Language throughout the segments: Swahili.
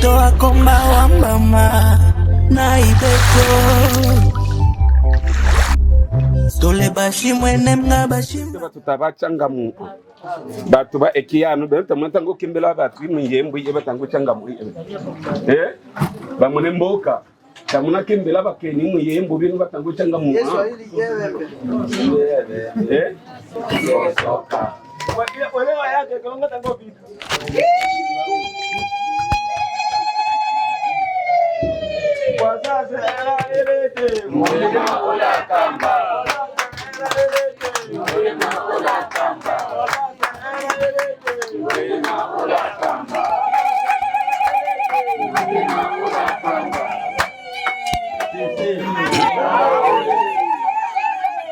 mtoto akomba wa mama na ibeto Tole bashi mwene mga bashi tutabachanga mu batu ba ekiyano beta mwatango kimbela batu mwiyembu ye batango changa mu ba mwene mboka tamuna kimbela bakeni mwiyembu binu batango changa mu wale wayake konga tango bitu kwa sasa era elete mwema ola kamba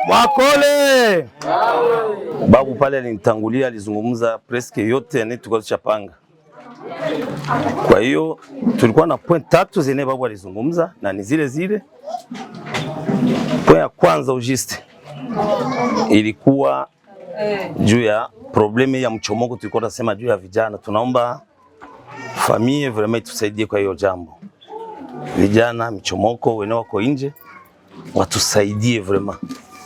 Mwakole babu pale alinitangulia, alizungumza preske yote tulikuwa tushapanga. Kwa hiyo tulikuwa na point tatu zenye babu alizungumza na ni zile zile. Point ya kwanza ujiste ilikuwa juu ya probleme ya mchomoko, tulikuwa tunasema juu ya vijana. Tunaomba familia vraiment tusaidie kwa hiyo jambo. Vijana mchomoko wenyewe wako nje, watusaidie vraiment.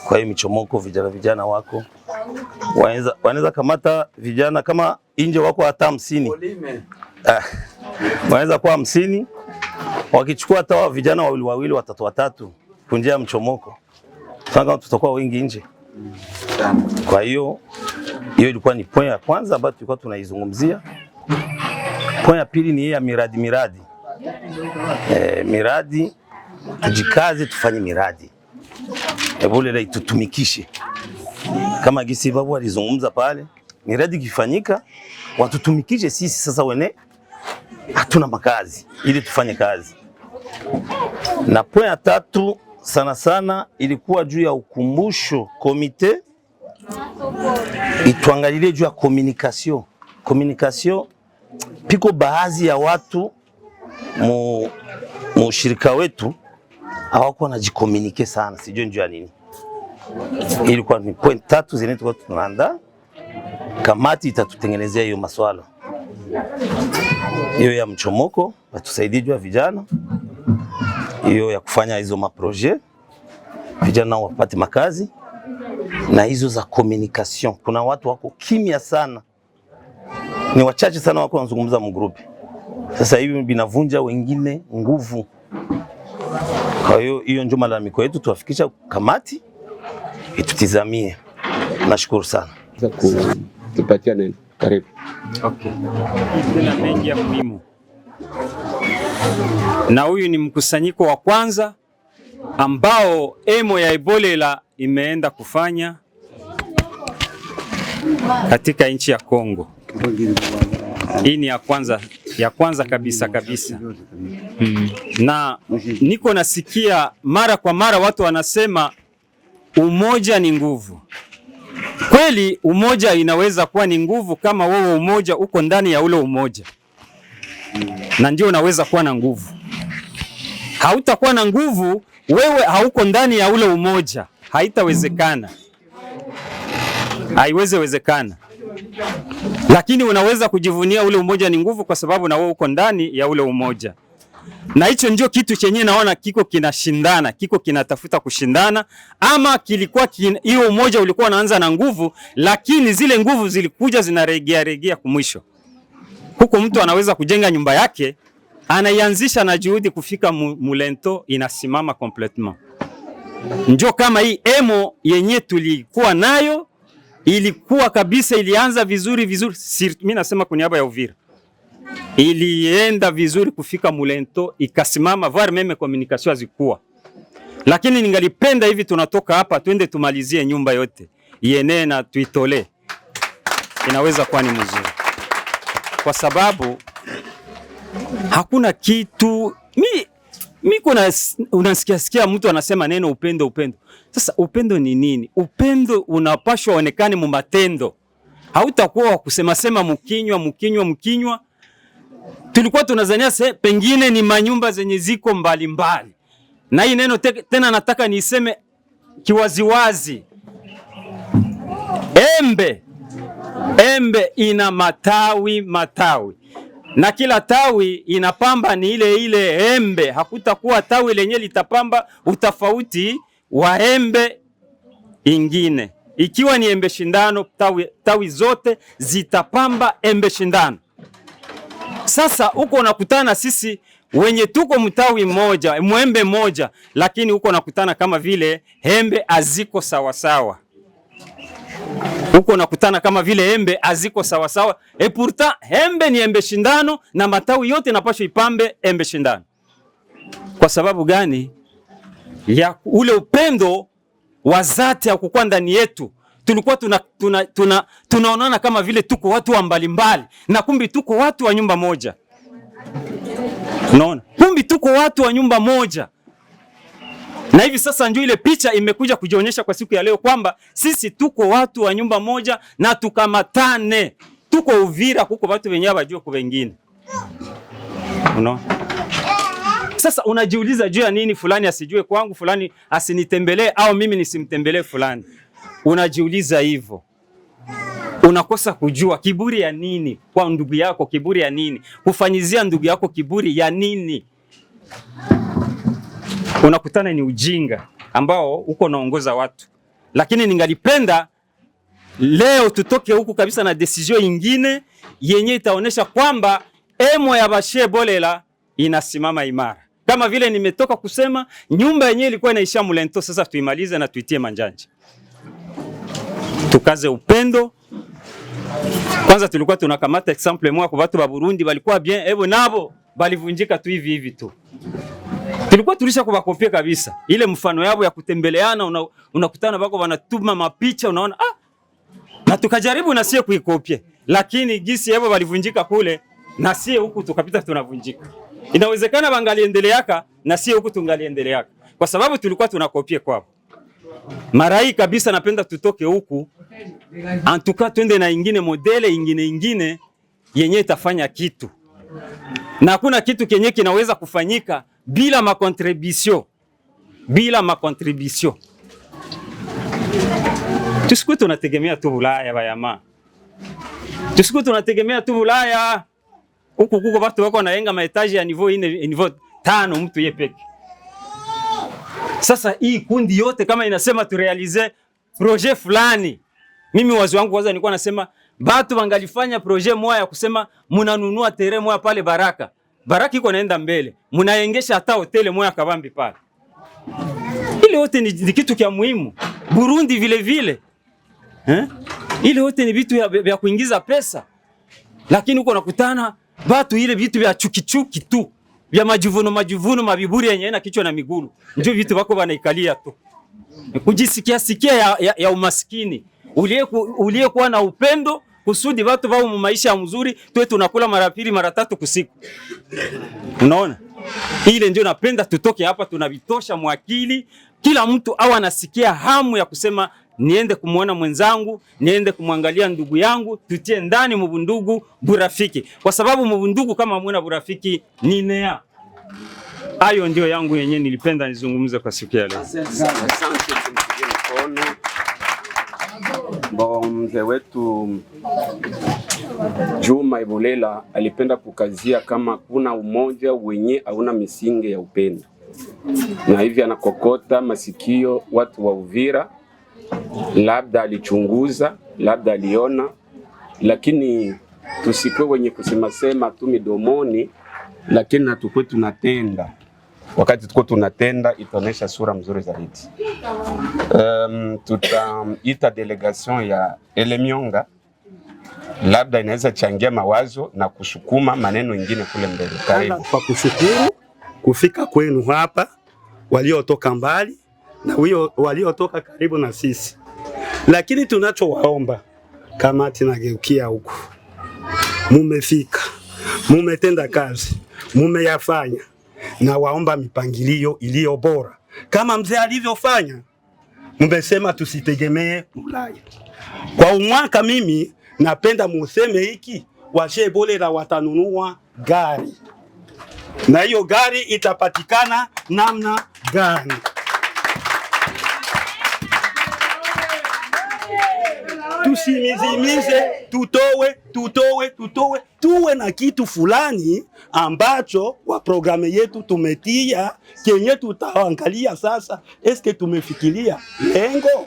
Kwa hiyo michomoko vijana wako wanaweza kamata vijana kama nje wako hata 50. Wanaweza kuwa 50 wakichukua hata vijana wawili watatu kunjia mchomoko. Sasa tutakuwa wengi nje. Kwa hiyo ilikuwa ni point ya kwanza ambayo tulikuwa tunaizungumzia. Point ya pili ni ya miradi. Miradi tujikaze tufanye miradi. Ebole la itutumikishe. Kama gisi babu alizungumza pale, miradi kifanyika watutumikishe sisi sasa wene hatuna makazi ili tufanye kazi. Na point ya tatu sana ilikuwa juu ya ukumbusho komite ituangalilie juu ya communication. Piko baadhi ya watu mu shirika wetu hawako wanajikomunike sana, sijui njoo nini. Ilikuwa ni point tatu zenye tulikuwa tunaandaa. Kamati itatutengenezea hiyo maswala. Hiyo ya mchomoko watusaidie juu ya vijana. Hiyo ya kufanya hizo maproje vijana wapate makazi, na hizo za communication. Kuna watu wako kimya sana, ni wachache sana wako wanazungumza mgrupi. Sasa hivi binavunja wengine nguvu. Kwa hiyo ndio malalamiko yetu, tuwafikisha kamati itutizamie. Nashukuru sana. Tupatia neno. Karibu. Okay. Kuna mengi ya muhimu. Na huyu ni mkusanyiko wa kwanza ambao emo ya Ebola imeenda kufanya katika nchi ya Kongo. Hii ni ya kwanza kabisa. Na niko nasikia mara kwa mara watu wanasema umoja ni nguvu. Kweli umoja inaweza kuwa ni nguvu kama wewe umoja uko ndani ya ule umoja. Na ndio unaweza kuwa na nguvu. Hautakuwa na nguvu wewe hauko ndani ya ule umoja. Haitawezekana. Haiwezekana. Lakini unaweza kujivunia ule umoja ni nguvu kwa sababu na wewe uko ndani ya ule umoja. Na hicho ndio kitu chenye naona kiko kinashindana, kiko kinatafuta kushindana, ama kilikuwa hiyo umoja ulikuwa unaanza na nguvu, lakini zile nguvu zilikuja zinaregea kumwisho. Huko mtu anaweza kujenga nyumba yake, anaianzisha na juhudi kufika mulento inasimama completement. Ndio kama hii emo yenye tulikuwa nayo ilikuwa kabisa, ilianza vizuri. Mimi nasema kwa niaba ya Uvira. Ilienda vizuri kufika mulento ikasimama, voire meme communication azikuwa. Lakini ningalipenda hivi tunatoka hapa twende tumalizie nyumba yote. Ienee na tuitole. Inaweza kuwa ni mzuri. Kwa sababu hakuna kitu kuna unasikia mtu anasema neno upendo. Sasa upendo ni nini? Upendo unapashwa onekane mu matendo. Hautakuwa wa kusema mkinywa. Tulikuwa tunazania pengine ni manyumba zenye ziko mbalimbali. Na hii neno tena nataka niseme kiwaziwazi. Embe ina matawi. na kila tawi inapamba ni ile ile embe. Hakutakuwa tawi lenye litapamba utafauti wa embe ingine. Ikiwa ni embe shindano, tawi zote zitapamba embe shindano. Sasa huko unakutana sisi wenye tuko mtawi mmoja, mwembe moja, lakini huko unakutana kama vile embe aziko sawa sawa. Huko unakutana kama vile embe aziko sawa sawa. Et pourtant embe ni embe shindano na matawi yote napaswa ipambe embe shindano. Kwa sababu gani? Ya ule upendo wa dhati ya kukua ndani yetu. Tulikuwa tunaonana kama vile tuko watu wa mbalimbali, na kumbi tuko watu wa nyumba moja. Unaona? Kumbi tuko watu wa nyumba moja. Na hivi sasa ndio ile picha imekuja kujionyesha kwa siku ya leo kwamba sisi tuko watu wa nyumba moja na tukamatane. Tuko Uvira, kuko watu wenye wajua kwa wengine. Unaona? Sasa unajiuliza juu ya nini fulani asijue kwangu, fulani asinitembelee au mimi nisimtembelee fulani. Unajiuliza hivyo. Unakosa kujua kiburi ya nini kwa ndugu yako, kiburi ya nini? Kufanyizia ndugu yako kiburi ya nini? Unakutana ni ujinga ambao uko naongoza watu. Lakini ningalipenda leo tutoke huku kabisa na decision nyingine yenye itaonesha kwamba emo ya Bashe Bolela inasimama imara. Kama vile nimetoka kusema nyumba yenyewe ilikuwa inaisha Mulento, sasa tuimalize na tuitie manjanja. Tukaze upendo. Kwanza tulikuwa tunakamata example moja kwa watu wa Burundi walikuwa bien, hebu nabo balivunjika tu hivi hivi tu. Tulikuwa tulisha kubakopia kabisa. Ile mfano yao ya kutembeleana, unakutana bako wanatuma mapicha, unaona na tukajaribu na sie kuikopia. Lakini gisi yao walivunjika kule na sie huku tukapita tunavunjika. Inawezekana bangaliendeleaka na sie huku tungaliendeleaka. Kwa sababu tulikuwa tunakopia kwao. Mara hii kabisa napenda tutoke huku. Antuka twende na ingine modele ingine yenye itafanya kitu. Na hakuna kitu kenye kinaweza kufanyika bila makontribution. Bila makontribution. Tusiku tunategemea tu Ulaya bayama. Tusiku tunategemea tu Ulaya. Huku watu wako wanaenga maetaji ya niveau 4, niveau 5 mtu yepeke. Sasa hii kundi yote kama inasema turealize projet fulani. Mimi wazi wangu kwanza nilikuwa nasema batu wangalifanya projet moja ya kusema munanunua tere moja pale Baraka. Baraka iko naenda mbele. Munaengesha hata hoteli moja kabambi pale. Ile yote ni kitu kia muhimu. Burundi vile vile. Ile yote ni vitu vya kuingiza pesa. Lakini uko nakutana batu ile vitu vya chukichuki tu. Vya majivuno mabiburi yenye na kichwa na migulu. Ndio vitu wako wanaikalia tu. Kujisikia ya umaskini. Uliyekuwa na upendo kusudi watu wao mu maisha mzuri, tuwe tunakula mara 2 mara 3 kusiku. Unaona? Ile ndio napenda tutoke hapa tunavitosha mwakili. Kila mtu au anasikia hamu ya kusema niende kumuona mwenzangu, niende kumwangalia ndugu yangu, tutie ndani mbundugu burafiki. Kwa sababu mbundugu kama muona burafiki ni nea. Hayo ndio yangu yenyewe nilipenda nizungumze kwa siku ya leo. Asante mzee wetu Juma Ibolela alipenda kukazia kama kuna umoja wenye hauna misingi ya upendo. Na hivi anakokota masikio watu wa Uvira, labda alichunguza, labda aliona, lakini tusikwe wenye kusema tu midomoni, lakini natukwe tunatenda. Wakati tuko tunatenda itaonesha sura mzuri zaidi. Tutaita delegation ya Elemionga, labda inaweza changia mawazo na kusukuma maneno mengine kule mbele. Karibu. Kwa kushukuru kufika kwenu hapa, waliotoka mbali na waliotoka karibu na sisi. Lakini tunachowaomba kamati nageukia huku. Mumefika, mumetenda kazi, mumeyafanya, na waomba mipangilio iliyo bora. Kama mzee alivyofanya, mmesema tusitegemee Ulaya. Kwa umwaka mimi napenda museme hiki, Bashe Bolela watanunua gari. Na hiyo gari itapatikana namna gani? tusimizimize, tuwe na kitu fulani ambacho kwa programu yetu tumetia, kenye tutaangalia sasa, eske tumefikiria lengo?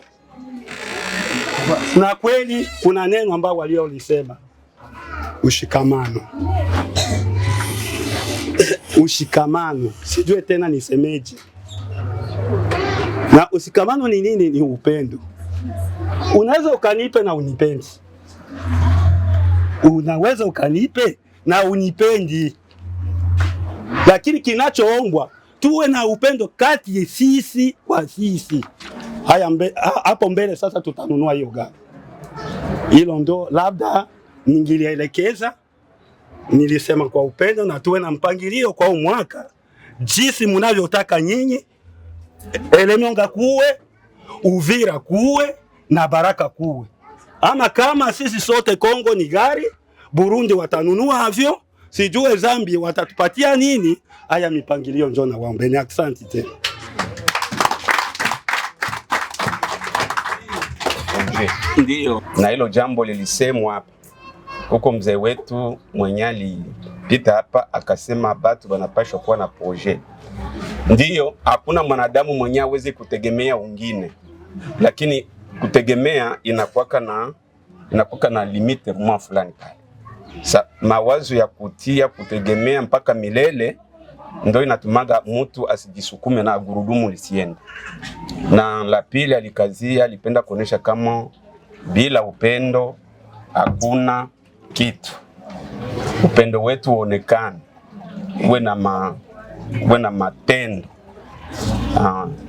Na kweli kuna neno ambao waliolisema, ushikamano. Ushikamano, sijue tena nisemeje. Na ushikamano ni nini? Ni upendo. Unaweza ukanipe na unipendi, unaweza ukanipe na unipendi, lakini kinachoombwa tuwe na upendo kati sisi kwa sisi. Haya hapo mbele sasa tutanunua hiyo gari. Hilo ndo labda ningilielekeza. Nilisema kwa upendo na tuwe na mpangilio kwa mwaka, jinsi mnavyotaka nyinyi. Elemionga kuwe, Uvira kuwe na Baraka kuwe. Ama kama sisi sote Kongo ni gari, Burundi watanunua havyo, sijue Zambia watatupatia nini. Haya mipangilio njoo na waombeni. Asante tena. Ndio. Na hilo jambo lilisemwa hapa. Huko mzee wetu mwenye alipita hapa akasema batu wanapashwa kuwa na projet. Ndio, hakuna mwanadamu mwenye hawezi kutegemea wengine. Lakini kutegemea inakuwa na limite mwa fulani pale. Mawazo ya kutegemea mpaka milele ndio inatumaga mtu asijisukume na gurudumu lisiende. Na la pili alikazia, alipenda kuonesha kama bila upendo hakuna kitu. Upendo wetu uonekane, uwe na matendo.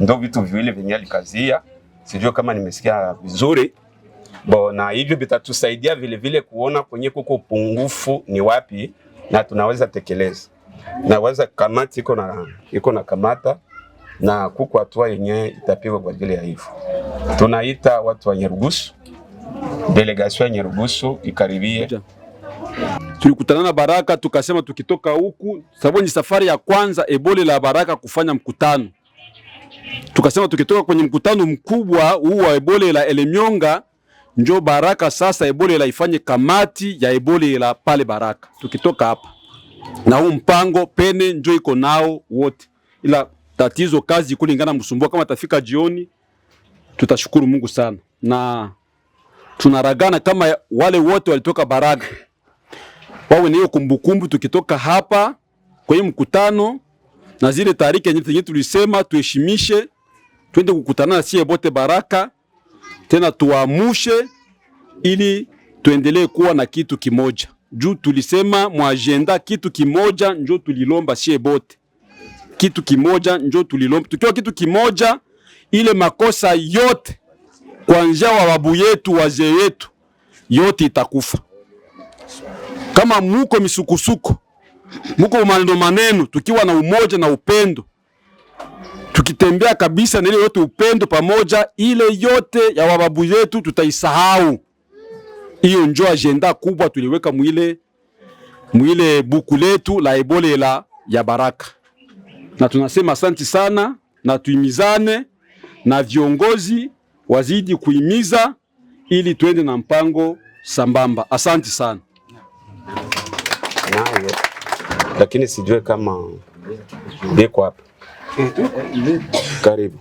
Ndio vitu viwili vyenye alikazia. Sijui kama nimesikia vizuri. Na hivyo vitatusaidia vile vile kuona kwenye kuko upungufu ni wapi na tunaweza tekeleza. Naweza kamati iko na kamata na kuko hatua yenye itapigwa kwa ajili ya hivyo. Tunaita watu wa Nyarugusu, delegation ya Nyarugusu ikaribie. Tulikutana na Baraka tukasema tukitoka huku, sababu ni safari ya kwanza Ebole la Baraka kufanya mkutano. Tukasema tukitoka kwenye mkutano mkubwa huu wa Ebole la Elemionga, njo Baraka sasa Ebole la ifanye kamati ya Ebole la pale Baraka. Tukitoka hapa na huu mpango pene njo iko nao wote, ila tatizo kazi kulingana msumbua. Kama tafika jioni tutashukuru Mungu sana, na tunaragana kama wale wote walitoka Baraka wawe na hiyo kumbukumbu. Tukitoka hapa kwenye mkutano na zile tariki yenye tulisema tuheshimishe, twende kukutana na sie bote Baraka tena tuamushe, ili tuendelee kuwa na kitu kimoja. Juu tulisema mu agenda kitu kimoja njo tulilomba sie bote, kitu kimoja njo tulilomba. Tukiwa kitu kimoja, ile makosa yote kuanzia wa babu yetu wazee wetu yote itakufa. Kama muko misukusuko, muko maneno, tukiwa na umoja na upendo, tukitembea kabisa na ile yote upendo pamoja, ile yote ya wababu yetu tutaisahau. Hiyo njo agenda kubwa tuliweka mwile buku letu la Ebole la ya Baraka. Na tunasema asante sana, na tuimizane na viongozi wazidi kuimiza ili tuende na mpango sambamba. Asante sana. Nayo. Lakini sijue kama biko hapa. Karibu.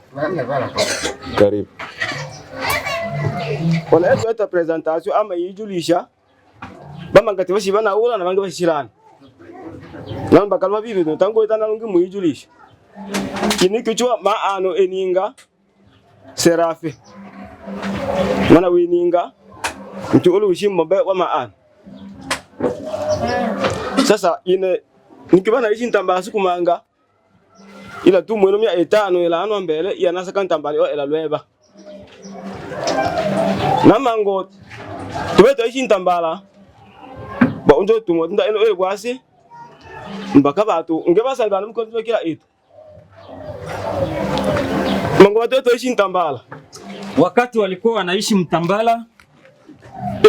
Karibu. Wala yetu presentation ama yijulisha bama ngati bashibana ula na bange bashirana namba kalma bibi no tango itana lungi muyijulisha kini kichwa maano eninga Serafe mana wininga mtu ule ushimbo be wa maana. Sasa ine nikibana ishi ntamba sikumanga ila tu mweno mia etano ila ano mbele ya nasaka ntambali o ila lweba namango tubeto ishi ntambala ba unjo tumo nda eno kwasi mbaka batu ngebasangana mkonzo kila itu mango watoto ishi ntambala. Wakati walikuwa wanaishi Mtambala,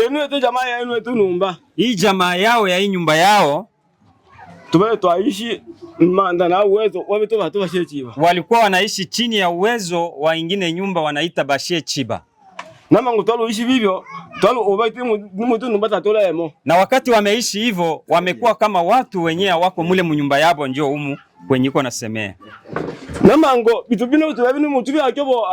enu yetu jamaa ya enu yetu numba hii jamaa yao ya hii nyumba yao tubeto aishi manda na uwezo wabeto batu bashe chiba, walikuwa wanaishi chini ya uwezo wa ingine nyumba wanaita bashe chiba. Nama ngutalo ishi vivyo, talo obati mtu numbata tola emo. Na wakati wameishi hivyo, wamekuwa kama watu wenyewe wako mule munyumba yabo njo humu kwenye iko nasemea. Nama ngo bitubino tubabino mtu bya kyobo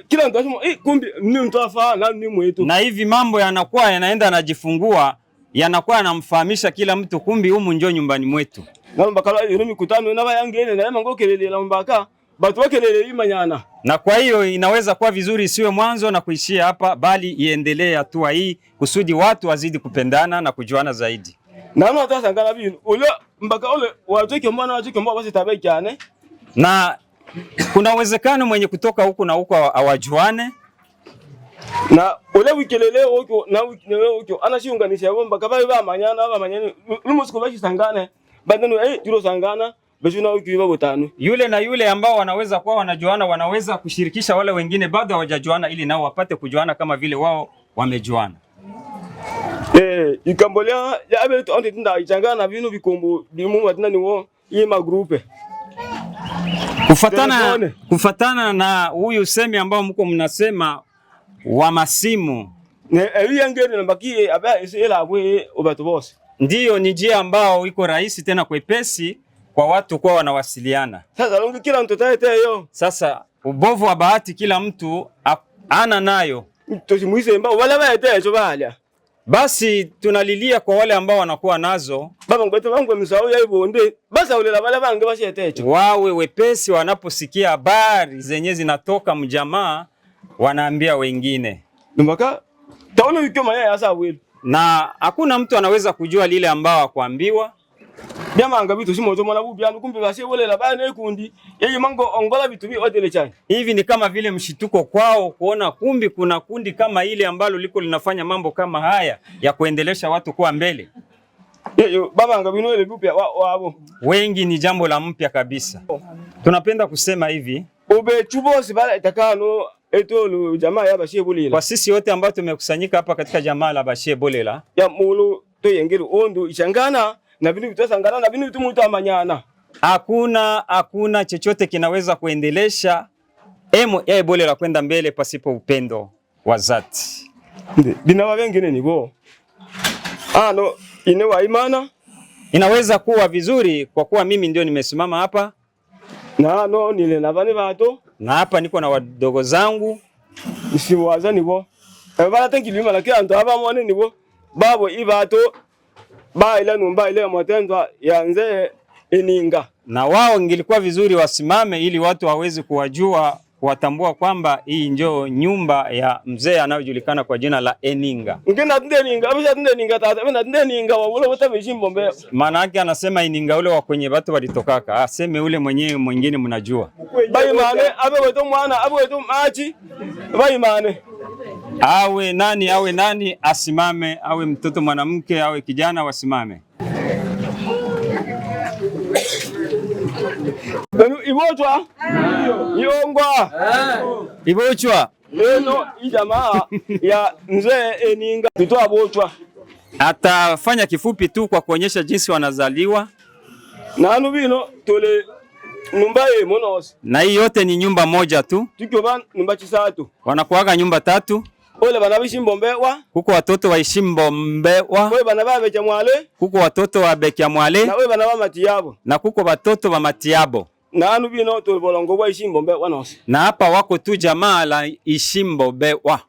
kila mtu asema kumbi ni mtu afa na ni mwetu. Na hivi mambo yanakuwa yanaenda yanajifungua, yanakuwa yanamfahamisha kila mtu kumbi humu njo nyumbani mwetu. Nalomba kala iyo mikutano na bayangene na mango kelele la mbaka batu wakelele imanyana. Na kwa hiyo inaweza kuwa vizuri isiwe mwanzo na kuishia hapa, bali iendelee hatua hii kusudi watu wazidi kupendana na kujuana zaidi. Na no tasangana bino ule mbaka ule watoke mbona watoke mbona basi tabe cyane. Na kuna uwezekano mwenye kutoka huku na huku hawajuane. Na ule wikelele huko na wikelele huko anashiunganisha yabo mbaka ba manyana lumusiko bashi sangane badano turo sangana beshuna huko botano. Yule na yule ambao wanaweza kuwa wanajuana wanaweza kushirikisha wale wengine bado hawajajuana ili nao wapate kujuana kama vile wao wamejuana. Ikambolia ya abe to nda ichangana bino bikombo bimu watina niwo ima groupe. Kufatana na huyu semi ambao mko mnasema wa masimu. Yangeni na baki aba isela abwe obatu boss. Ndiyo ni njia ambao iko rahisi tena kwepesi kwa watu kwa wanawasiliana. Sasa longi kila mtu tayo. Sasa ubovu wa bahati kila mtu ana nayo. Toshimuise mbao wala baetecho bala. Basi tunalilia kwa wale ambao wanakuwa nazo. Baba ngweto wangu msao ya ibonde. Basa ule la bala bange bashetecho. Wawe wepesi wanaposikia habari zenye zinatoka mjamaa wanaambia wengine. Ndumaka taona wikyo maya ya sawa. Na hakuna mtu anaweza kujua lile ambao akuambiwa. Biama ngabitu simoto mwana bubi anu kumbe basi wale la bana kundi. Yeye mango ongola vitu bi odele chani. Hivi ni kama vile mshituko kwao kuona kumbi kuna kundi kama ile ambalo liko linafanya mambo kama haya ya kuendelesha watu kuwa mbele. Yo baba ngabino ile bubi wabo. Wengi ni jambo la mpya kabisa. Tunapenda kusema hivi. Ube chubo sibala itakano etolo jamaa ya Bashie Bolela. Kwa sisi wote ambao tumekusanyika hapa katika jamaa la Bashie Bolela. Ya mulu to yengero ondo ichangana na binu tutasangana na binu tumuta amanyana. Hakuna chochote kinaweza kuendelesha Bolela kwenda mbele pasipo upendo wa dhati. Bina wengine ni bo. No ine wa imana. Inaweza kuwa vizuri kwa kuwa mimi ndio nimesimama hapa. No nile na bani bato. Na hapa niko na wadogo zangu. Isiwaza nibo. Bala tenkilima la kila ndo hapa mwane nibo. Babo ibato ba ile numba ile motendwa yanze eninga. Na wao ngilikuwa vizuri wasimame ili watu waweze kuwajua, kuwatambua kwamba hii ndio nyumba ya mzee anayojulikana kwa jina la Eninga. Ngina tunde ninga, abisha tunde ninga tata, bena tunde ninga wabula wote bishimbo mbe. Maana yake anasema Eninga ule wa kwenye watu walitokaka. Aseme ule mwenyewe mwingine mnajua. Bai mane, abe wetu mwana, abe wetu machi. Bai mane. Awe nani asimame, awe mtoto mwanamke, awe kijana wasimame. Ibochwa? Yongwa? Ibochwa? No, ijamaa ya mzee Eninga tutoa bochwa. Atafanya kifupi tu kwa kuonyesha jinsi wanazaliwa. Na anu bino tole numba monos. Na hii yote ni nyumba moja tu. Tukyo ban numba chisatu. Wanakuaga nyumba tatu. Ole bana bishimbo mbewa. Kuko watoto wa Ishimbo Mbewa. Ole bana ba Bekia Mwale. Kuko watoto wa Bekia Mwale. Na ole bana ba Matiabo. Na kuko watoto wa Matiabo. Na anu bino to bolongo wa Ishimbo Mbewa nos. Na hapa wako tu jamaa la Ishimbo Mbewa.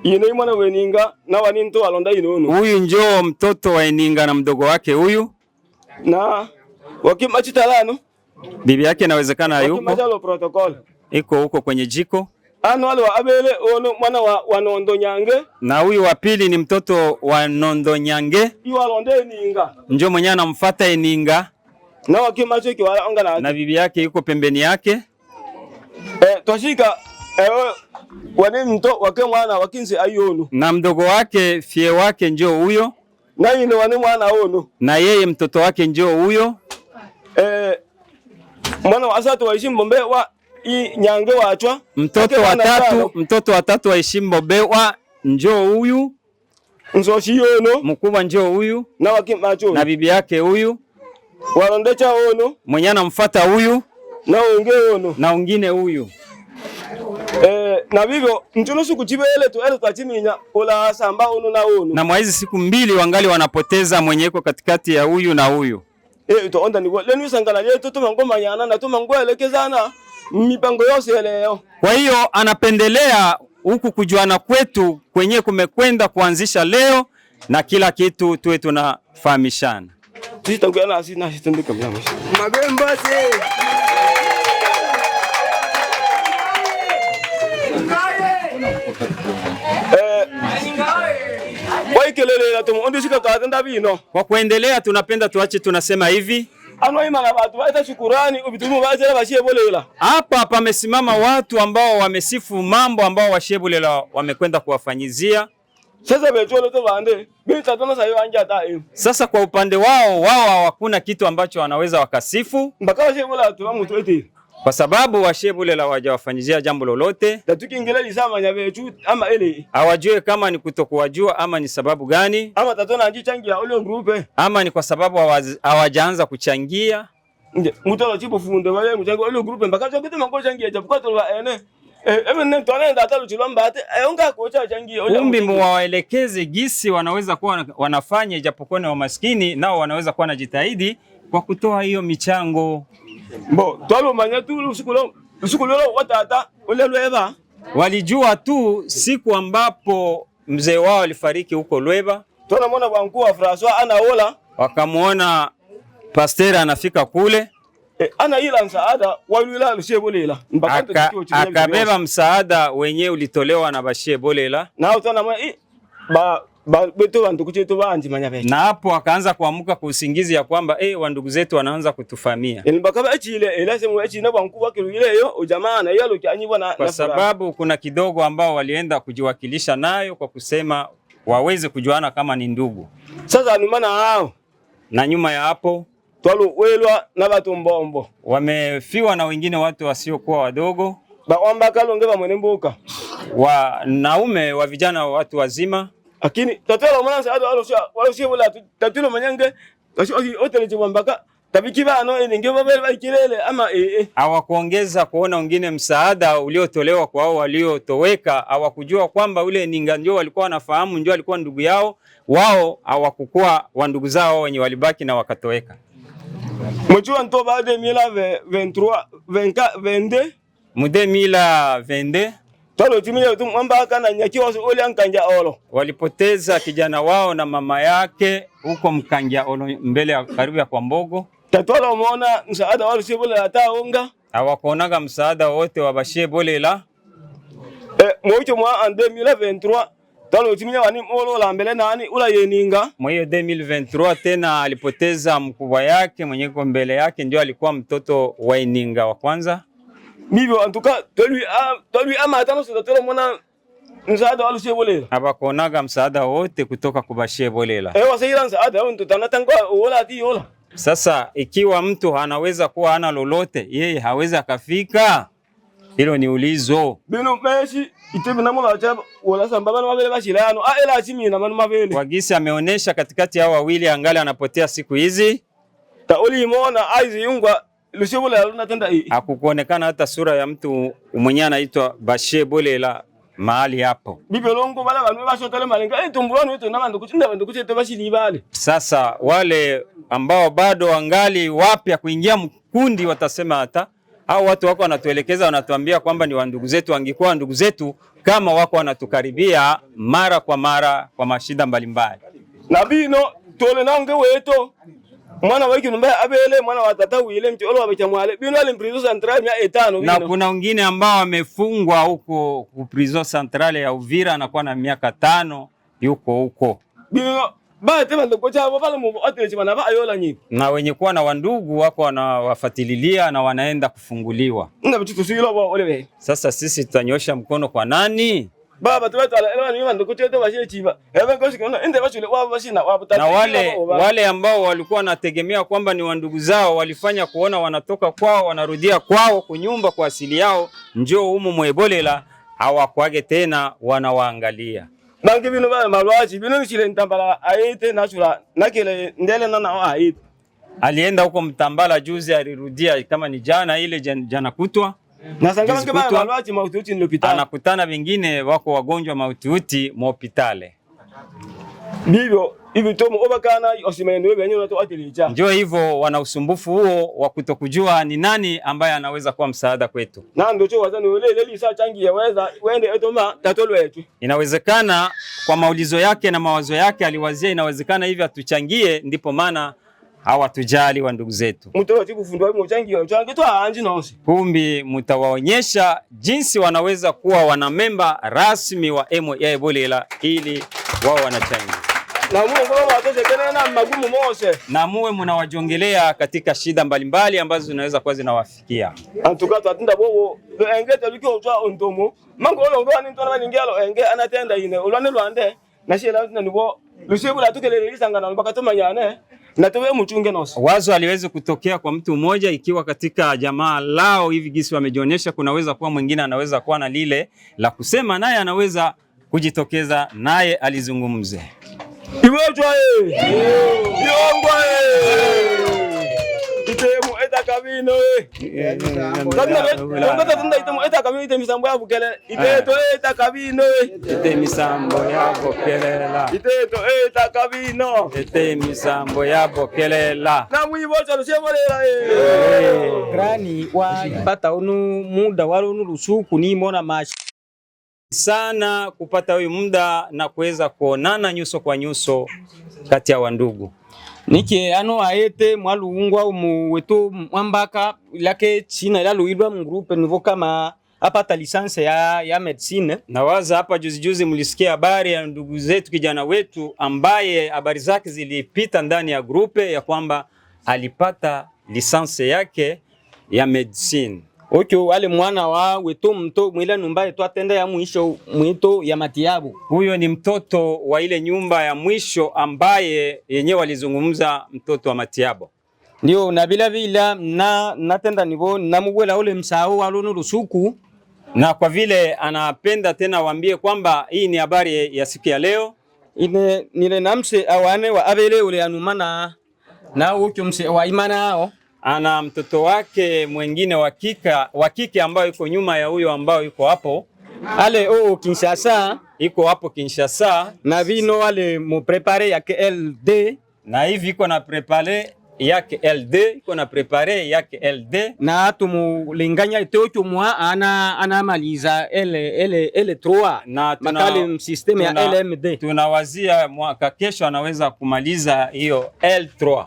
Yene mwana wa Eninga na waninto alonda inonu. Huyu njoo mtoto wa Eninga na mdogo wake huyu. Na wakimachitalano. Bibi yake inawezekana yuko. Wakimachalo protocol. Iko huko kwenye jiko. Ano wale wa abele ono mwana wa Nondo Nyange. Na huyu wa pili ni mtoto wa Nondo Nyange. Iwa alonda Eninga. Njoo mwenyewe anamfuata Eninga. Na wakimacho ki wala ongana. Na bibi yake yuko pembeni yake. Toshika wane mto wake mwana wakinse ayonu. Na mdogo wake fie wake njoo huyo. Na yine wane mwana ono. Na yeye mtoto wake njoo huyo. Mwana wa asatu wa Ishimbo Mbewa Nyange wachwa. Mtoto wa tatu wa Ishimbo Mbewa njoo huyu. Nsoshi yono. Mkubwa njoo huyu. Na wakimacho. Na bibi yake huyu. Walondecha ono. Mwenye anamfuata huyu. Na unge ono. Na ungine huyu. Na vivyo mtuno siku chibele tu ele twachiminya ola samba ono na ono. Na mwa hizi siku mbili wangali wanapoteza mwenyeko katikati ya huyu na huyu. To onda ni lenu sangana yetu tumangoma yana na tumangoelekezana mipango yose leo. Kwa hiyo anapendelea huku kujuana kwetu kwenye kumekwenda kuanzisha leo na kila kitu tuwe tunafahamishana. Tusitanguana asina sitendeka mlango. Mabemba se. Kwa kuendelea tunapenda tuache tunasema hivi. Hapa pamesimama watu ambao wamesifu mambo ambao Washebolela wamekwenda kuwafanyizia. Sasa kwa upande wao hakuna kitu ambacho wanaweza wakasifu. Kwa sababu Washebolela hawajawafanyizia jambo lolote. Hawajue kama ni kutokuwajua ama ni sababu gani. Ama ni kwa sababu hawajaanza kuchangia. Kumbi muwaelekeze gisi wanaweza kuwa wanafanya, ijapokuwa ni wamaskini nao wanaweza kuwa wanajitahidi kwa kutoa hiyo michango. Walijua tu siku ambapo mzee wao alifariki huko Lweba. Wakamuona pasteur anafika kule. Akabeba msaada wenye ulitolewa na Bashebolela. Na hapo akaanza kuamuka kuusingizi ya kwamba wandugu zetu wanaanza kutufamia. Kwa sababu kuna kidogo ambao walienda kujiwakilisha nayo kwa kusema waweze kujuana kama ni ndugu. Sasa numana hao. Na nyuma ya hapo welwa na watu mbombo. Wamefiwa na wengine watu wasiokuwa wadogo. Wanaume wa vijana wa watu wazima. Lakini tatelo mwananza ado wala tatilo manyenge otele wambaka tabikiba no ningewa bale kilele ama hawakuongeza kuona wengine msaada uliotolewa kwa wao waliotoweka. Hawakujua kwamba ule ninga ndio walikuwa wanafahamu ndio alikuwa ndugu yao. Wao hawakukuwa wa ndugu zao wenye walibaki na wakatoweka. Mjua nto baada 2023 2022 tolo timile tu mwamba kana nyakiwa ole ankanja olo. Walipoteza kijana wao na mama yake huko Mkanja olo mbele ya karibu ya kwa Mbogo. Tatolo muona msaada wao Shebolela ataonga. Hawakuonaga msaada wote wa Bashebolela. Mwicho mwa 2023 tolo timile wani olo la mbele nani ula yeninga. Mwiyo 2023 tena alipoteza mkubwa yake mwenye kwa mbele yake ndio alikuwa mtoto wa Ininga wa kwanza. Mivyo antuka tolui ama atano sitatolo mwana msaada wa Shebolela. Hawakuonaga msaada wote kutoka kwa Bashebolela. Wasairan msaada wao tutanatangwa wala ati wala. Sasa ikiwa mtu anaweza kuwa hana lolote, yeye hawezi akafika. Hilo ni ulizo. Bino meshi itebi na mwana chaba wala sambaba na mabele bashilano ela achimi na manu mabele. Wagisi ameonesha katikati ya wawili angali anapotea siku hizi. Tauli imona aizi yungwa Lushebolela lunatenda hakukuonekana hata sura ya mtu mwenye anaitwa Bashebolela mahali hapo. Bibelongo bala bantu bashotale malenga tumbulano wetu na bantu kuchete bashili bale. Sasa wale ambao bado angali wapya kuingia mkundi watasema hata hao watu wako wanatuelekeza wanatuambia kwamba ni wandugu zetu, angekuwa ndugu zetu kama wako wanatukaribia mara kwa mashida mbalimbali. Na bino tole nange weto mwana wiki numba abele mwana watata wile mti olo wabechamwale bino ale prison centrale ya 5 na kuna wengine ambao wamefungwa huko ku prison centrale ya Uvira anakuwa na miaka 5 yuko huko bino ba tema ndo kocha baba mu atleji bana ba ayola nyi na wenye kuwa na wandugu wako wanawafuatililia na wanaenda kufunguliwa. Ndio vitu tusilo ba ole. Sasa sisi tutanyosha mkono kwa nani? Baba tuwetala elewa ni mando kuchete bashe chiba. Ebe koshi kuna ende bashule wa bashina wa na wale ambao walikuwa wanategemea kwamba ni wandugu zao walifanya kuona wanatoka kwao wanarudia kwao kunyumba kwa asili yao njoo humu Mwebolela hawakwage tena wanawaangalia. Bangi bino ba malwaji bino chile ntambala aite nasura nakele ndele na aite. Alienda huko Mtambala juzi alirudia kama ni jana ile jana kutwa. Na sanga Juzi bange ba kutwa, balwati mahututi ni hospitali. anakutana wengine wako wagonjwa mahututi hospitali. Bibyo hivi tomo obakana osimene wewe yenyewe unato atilicha. Ndio hivyo wana usumbufu huo wa kutokujua ni nani ambaye anaweza kuwa msaada kwetu. Na ndio cho wazani wele lisa changi yaweza wende etoma tatolo yetu. Inawezekana kwa maulizo yake na mawazo yake aliwazia inawezekana hivi atuchangie, ndipo maana hawatujali wa ndugu zetu. Mtu wa tiku fundwa mu changi changi to anji nonsi. Kumbi mtawaonyesha jinsi wanaweza kuwa wanamemba rasmi wa MOA Ebolela ili wao wanachangia. Na Mungu ngoma watoze kenena magumu mose. Na muwe mnawajongelea katika shida mbalimbali ambazo zinaweza kuwa zinawafikia. Antuka twatinda bobo engete likyo twa ontomo. Mango lo ndo ani tona ningelo enge anatenda ine. Olwane lwande na shela tuna nibo. Lusebula tukelele lisangana mpaka tumanyane. Na tuwe mchunge nosi. Wazo aliwezi kutokea kwa mtu mmoja, ikiwa katika jamaa lao hivi gisi wamejionyesha, kunaweza kuwa mwingine anaweza kuwa na lile la kusema, naye anaweza kujitokeza naye alizungumze. Iwejwa Yongwa Itemu eta kabino Kabina tunda itemu eta kabino itemu sambo ya bukele Iteto eta kabino Itemi sambo ya bokelela. Iteto eta kabino Itemi sambo ya bokelela. Na mwibocha lushemolela Grani pata unu muda wala unu lusuku ni mona mashi sana kupata huyu muda na kuweza kuonana nyuso kwa nyuso kati ya wandugu. Nike ano aete mwaluungwa umuweto mwambaka lake china ila luidwa mgrupe nivo kama apata lisanse ya medicine. Nawaza hapa juzi mlisikia habari ya ndugu zetu, kijana wetu ambaye habari zake zilipita ndani ya grupe ya kwamba alipata lisanse yake ya medicine. Okyo wale mwana wa weto mto mwila numba yetu atenda ya mwisho mwito ya matiabu. Huyo ni mtoto wa ile nyumba ya mwisho ambaye yenyewe walizungumza, mtoto wa matiabu. Ndio na bila vila na natenda nivo namuwela ule msao walonu rusuku. Na kwa vile anapenda tena waambie kwamba hii ni habari ya siku ya leo. Ine nile namse awane wa abele ule anumana na ukyo mse wa imana hao. Ana mtoto wake mwingine wa kike ambayo yuko nyuma ya huyo ambao yuko hapo. Ale Kinshasa. Iko hapo Kinshasa. Na vino wale mu prepare yake LD. Na hivi iko na prepare yake LD. Iko na prepare yake LD. Na tumulinganya itocho mwa ana maliza L3. Na makali system ya LMD. Tunawazia mwaka kesho anaweza kumaliza hiyo L3.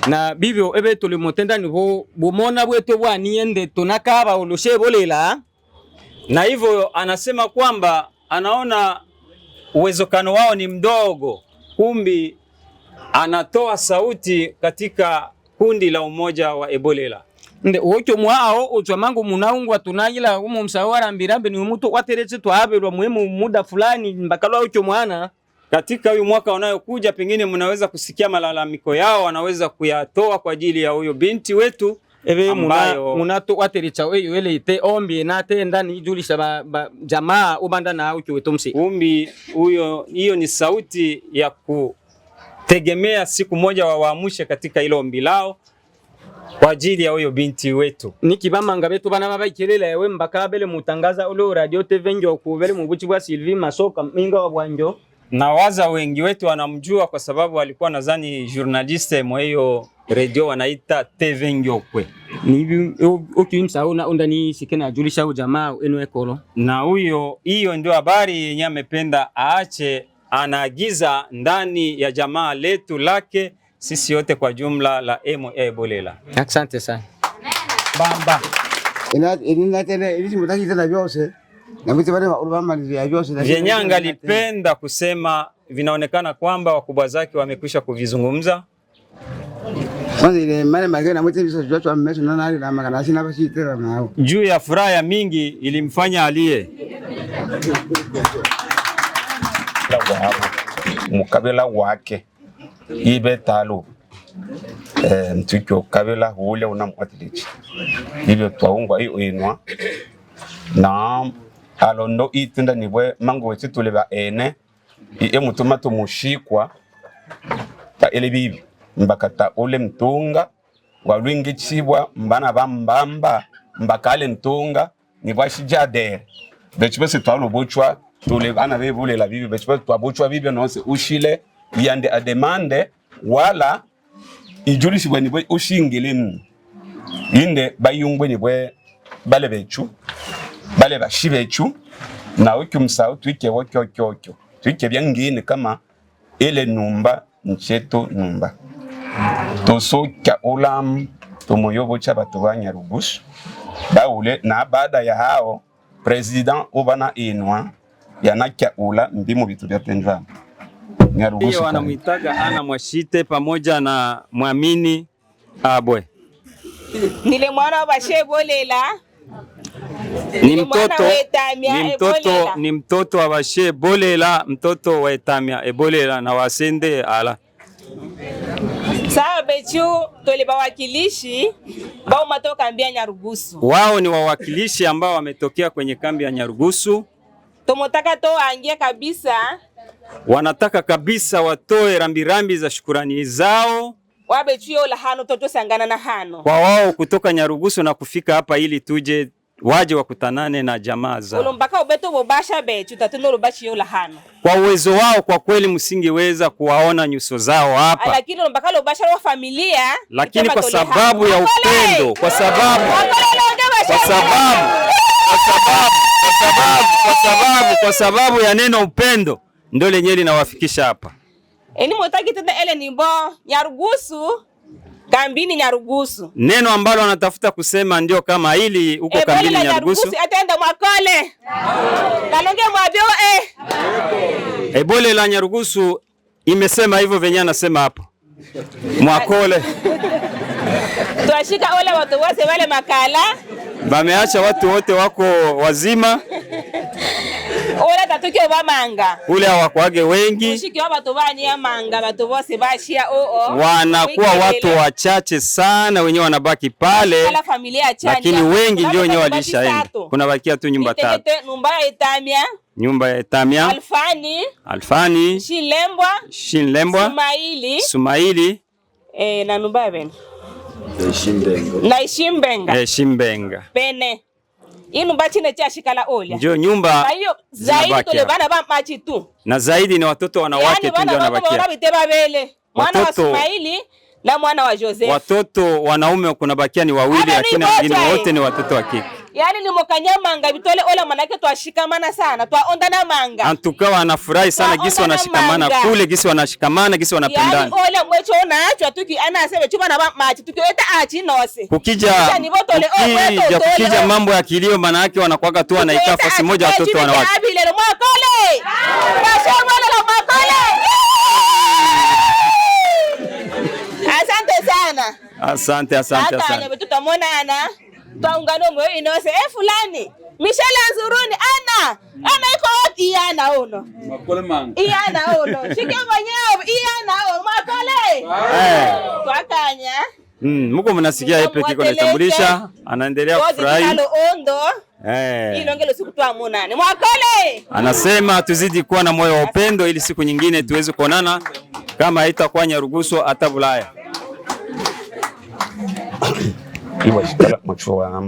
Na bibyo ebe tulimotenda nivo bumona bweto bwa niende tunakaba ulushebolela. Na hivyo anasema kwamba anaona uwezekano wao ni mdogo, kumbi anatoa sauti katika kundi la umoja wa Ebolela. Nde ocho mwao ocho mangu munaungwa tunayila umu msawara mbirambe ni umuto wateretse twaabelwa muhimu muda fulani mbakalwa ocho mwana. Katika huyu mwaka unayokuja pengine mnaweza kusikia malalamiko yao, wanaweza kuyatoa kwa ajili ya huyo binti wetu. Ebe munato watericha weyo ele ite ombi na tenda ni julisha jamaa ubanda na uki wetumsi. Umbi hiyo ni sauti ya kutegemea siku moja wawaamushe katika hilo ombi lao kwa ajili ya huyo binti wetu. Nikibamanga betu bana babaikirela yewe mbakabele mutangaza ule radio TV njo kubele mubuchi bwa Sylvie Masoka minga wa bwanjo. Na waza wengi wetu wanamjua kwa sababu alikuwa nadhani journaliste mwa hiyo radio wanaita TV Ngokwe. Ni ukimsa undani sikena julisha ujamaa enu ekolo. Na hiyo ndio habari yenye amependa aache, anaagiza ndani ya jamaa letu lake sisi yote kwa jumla la MOA Ebolela. Asante sana. Bamba. Ina tena ilisi mutaki tena vyose. Na mtu bado urubamalizia vyose. Jenyanga alipenda kusema vinaonekana kwamba wakubwa zake wamekwisha kuvizungumza. Kwanza ile mane magena mtu biso jocho ameso na nali na magana sina basi tena nao. Juu ya furaha ya mingi ilimfanya alie. Mukabila wake ibe talo mtukyo kabila ule unamwatilichi hivyo twaungwa hiyo inwa na alondo itinda nibwe mango wetu tuleba ene mutuma tumushikwa ta ele bibi mbakata ule mtunga walwingi chibwa mbana bambamba mbakale mtunga ni bwashijadere bechibe se twalo bochwa tole bana bebule la bibi bechibe twabochwa bibi no se ushile yande a demande wala ijulisi bweni bwe ushingilin inde bayungwe ni bwe bale bechu bale bashibechu na ukumsa twike wokyo twike byangine kama ile numba ncheto numba tosoka ulam tomoyobo cha batu ba Nyarugusu baule na baada ya hao president ubana inwa yanakia ula ndimo vitu vya penjana Nyarugusu. Hiyo wanamuitaga Ana Mwashite pamoja na Mwamini Abwe. Nile mwana wa Shebolela. Ni mtoto wa Bashe Bolela, mtoto wa Etamia Ebolela na Wasende ala. Sawa bechu tole bawakilishi bao matoka kambi ya Nyarugusu. Wao ni wawakilishi ambao wametokea kwenye kambi ya Nyarugusu. Tumotaka to angie kabisa. Wanataka kabisa watoe rambirambi za shukurani zao. Wabechu yola hano toto sangana na hano. Kwa wao kutoka Nyarugusu na kufika hapa ili tuje waje wakutanane na jamaa zao. Ulombaka ubeto bobasha bechu tatuno rubachi yola hano. Kwa uwezo wao kwa kweli msingeweza kuwaona nyuso zao hapa. Lakini ulombaka lobasha wa familia. Lakini kwa sababu ya upendo, kwa sababu ya neno upendo ndio lenyewe linawafikisha hapa. Eni motaki tena ele nimbo Nyarugusu kambini Nyarugusu. Neno ambalo anatafuta kusema ndio kama hili huko kambini Nyarugusu. Atenda mwakole. Kalonge mwabio Ebole la Nyarugusu imesema hivyo venye anasema hapo. Mwakole. Tuashika ole watu wose wale makala. Bameacha watu wote wako wazima. Ole tatukio ba manga. Ule hawakwage wengi. Ushiki watu bani ya manga watu bose bashia wanakuwa watu wachache sana wenyewe wanabaki pale. Lakini wengi ndio wenyewe walishaenda. Kuna bakia tu nyumba tatu. Nyumba ya Etamia. Alfani. Shinlembwa. Sumaili. Na Nubaben. Na Ishimbenga. Pene. Inu bachine cha shikala olia. Ndio nyumba. Hiyo zaidi tole bana ba machi tu. Na zaidi ni watoto wanawake tu ndio wanabakia. Mwana wa Sumaili na mwana wa Joseph. Watoto wanaume kuna bakia ni wawili lakini wengine wote ni watoto wa kike. Yani ni mokanyamanga bitole ola manake twashikamana sana twaondana manga. Antukawa anafurahi sana gisi wanashikamana kule gisi wanashikamana gisi wanapendana. Yani ola mwecho naachwa tuki anasema chuba na machi tukiweta achi nose. Kukija mambo ya kilio maana yake wanakuaga tu wanaikaa fasi moja watoto wanawake. Mwakole. Asante sana. Asante. Hata tutamonana. Twaungano mwe inose fulani. Michelle Nzuruni Ana iko wapi Iana ono? Makole manga. Iana ono. Shike mwenyewe Iana ono makole. Twakanya. Mko mnasikia yepe kiko natambulisha anaendelea kufurahi. Hilo ngelo siku twamonane. Mwakole. Anasema tuzidi kuwa na moyo wa upendo ili siku nyingine tuweze kuonana kama haitakuwa Nyarugusu hata Bulaya. Iwa shikala mchua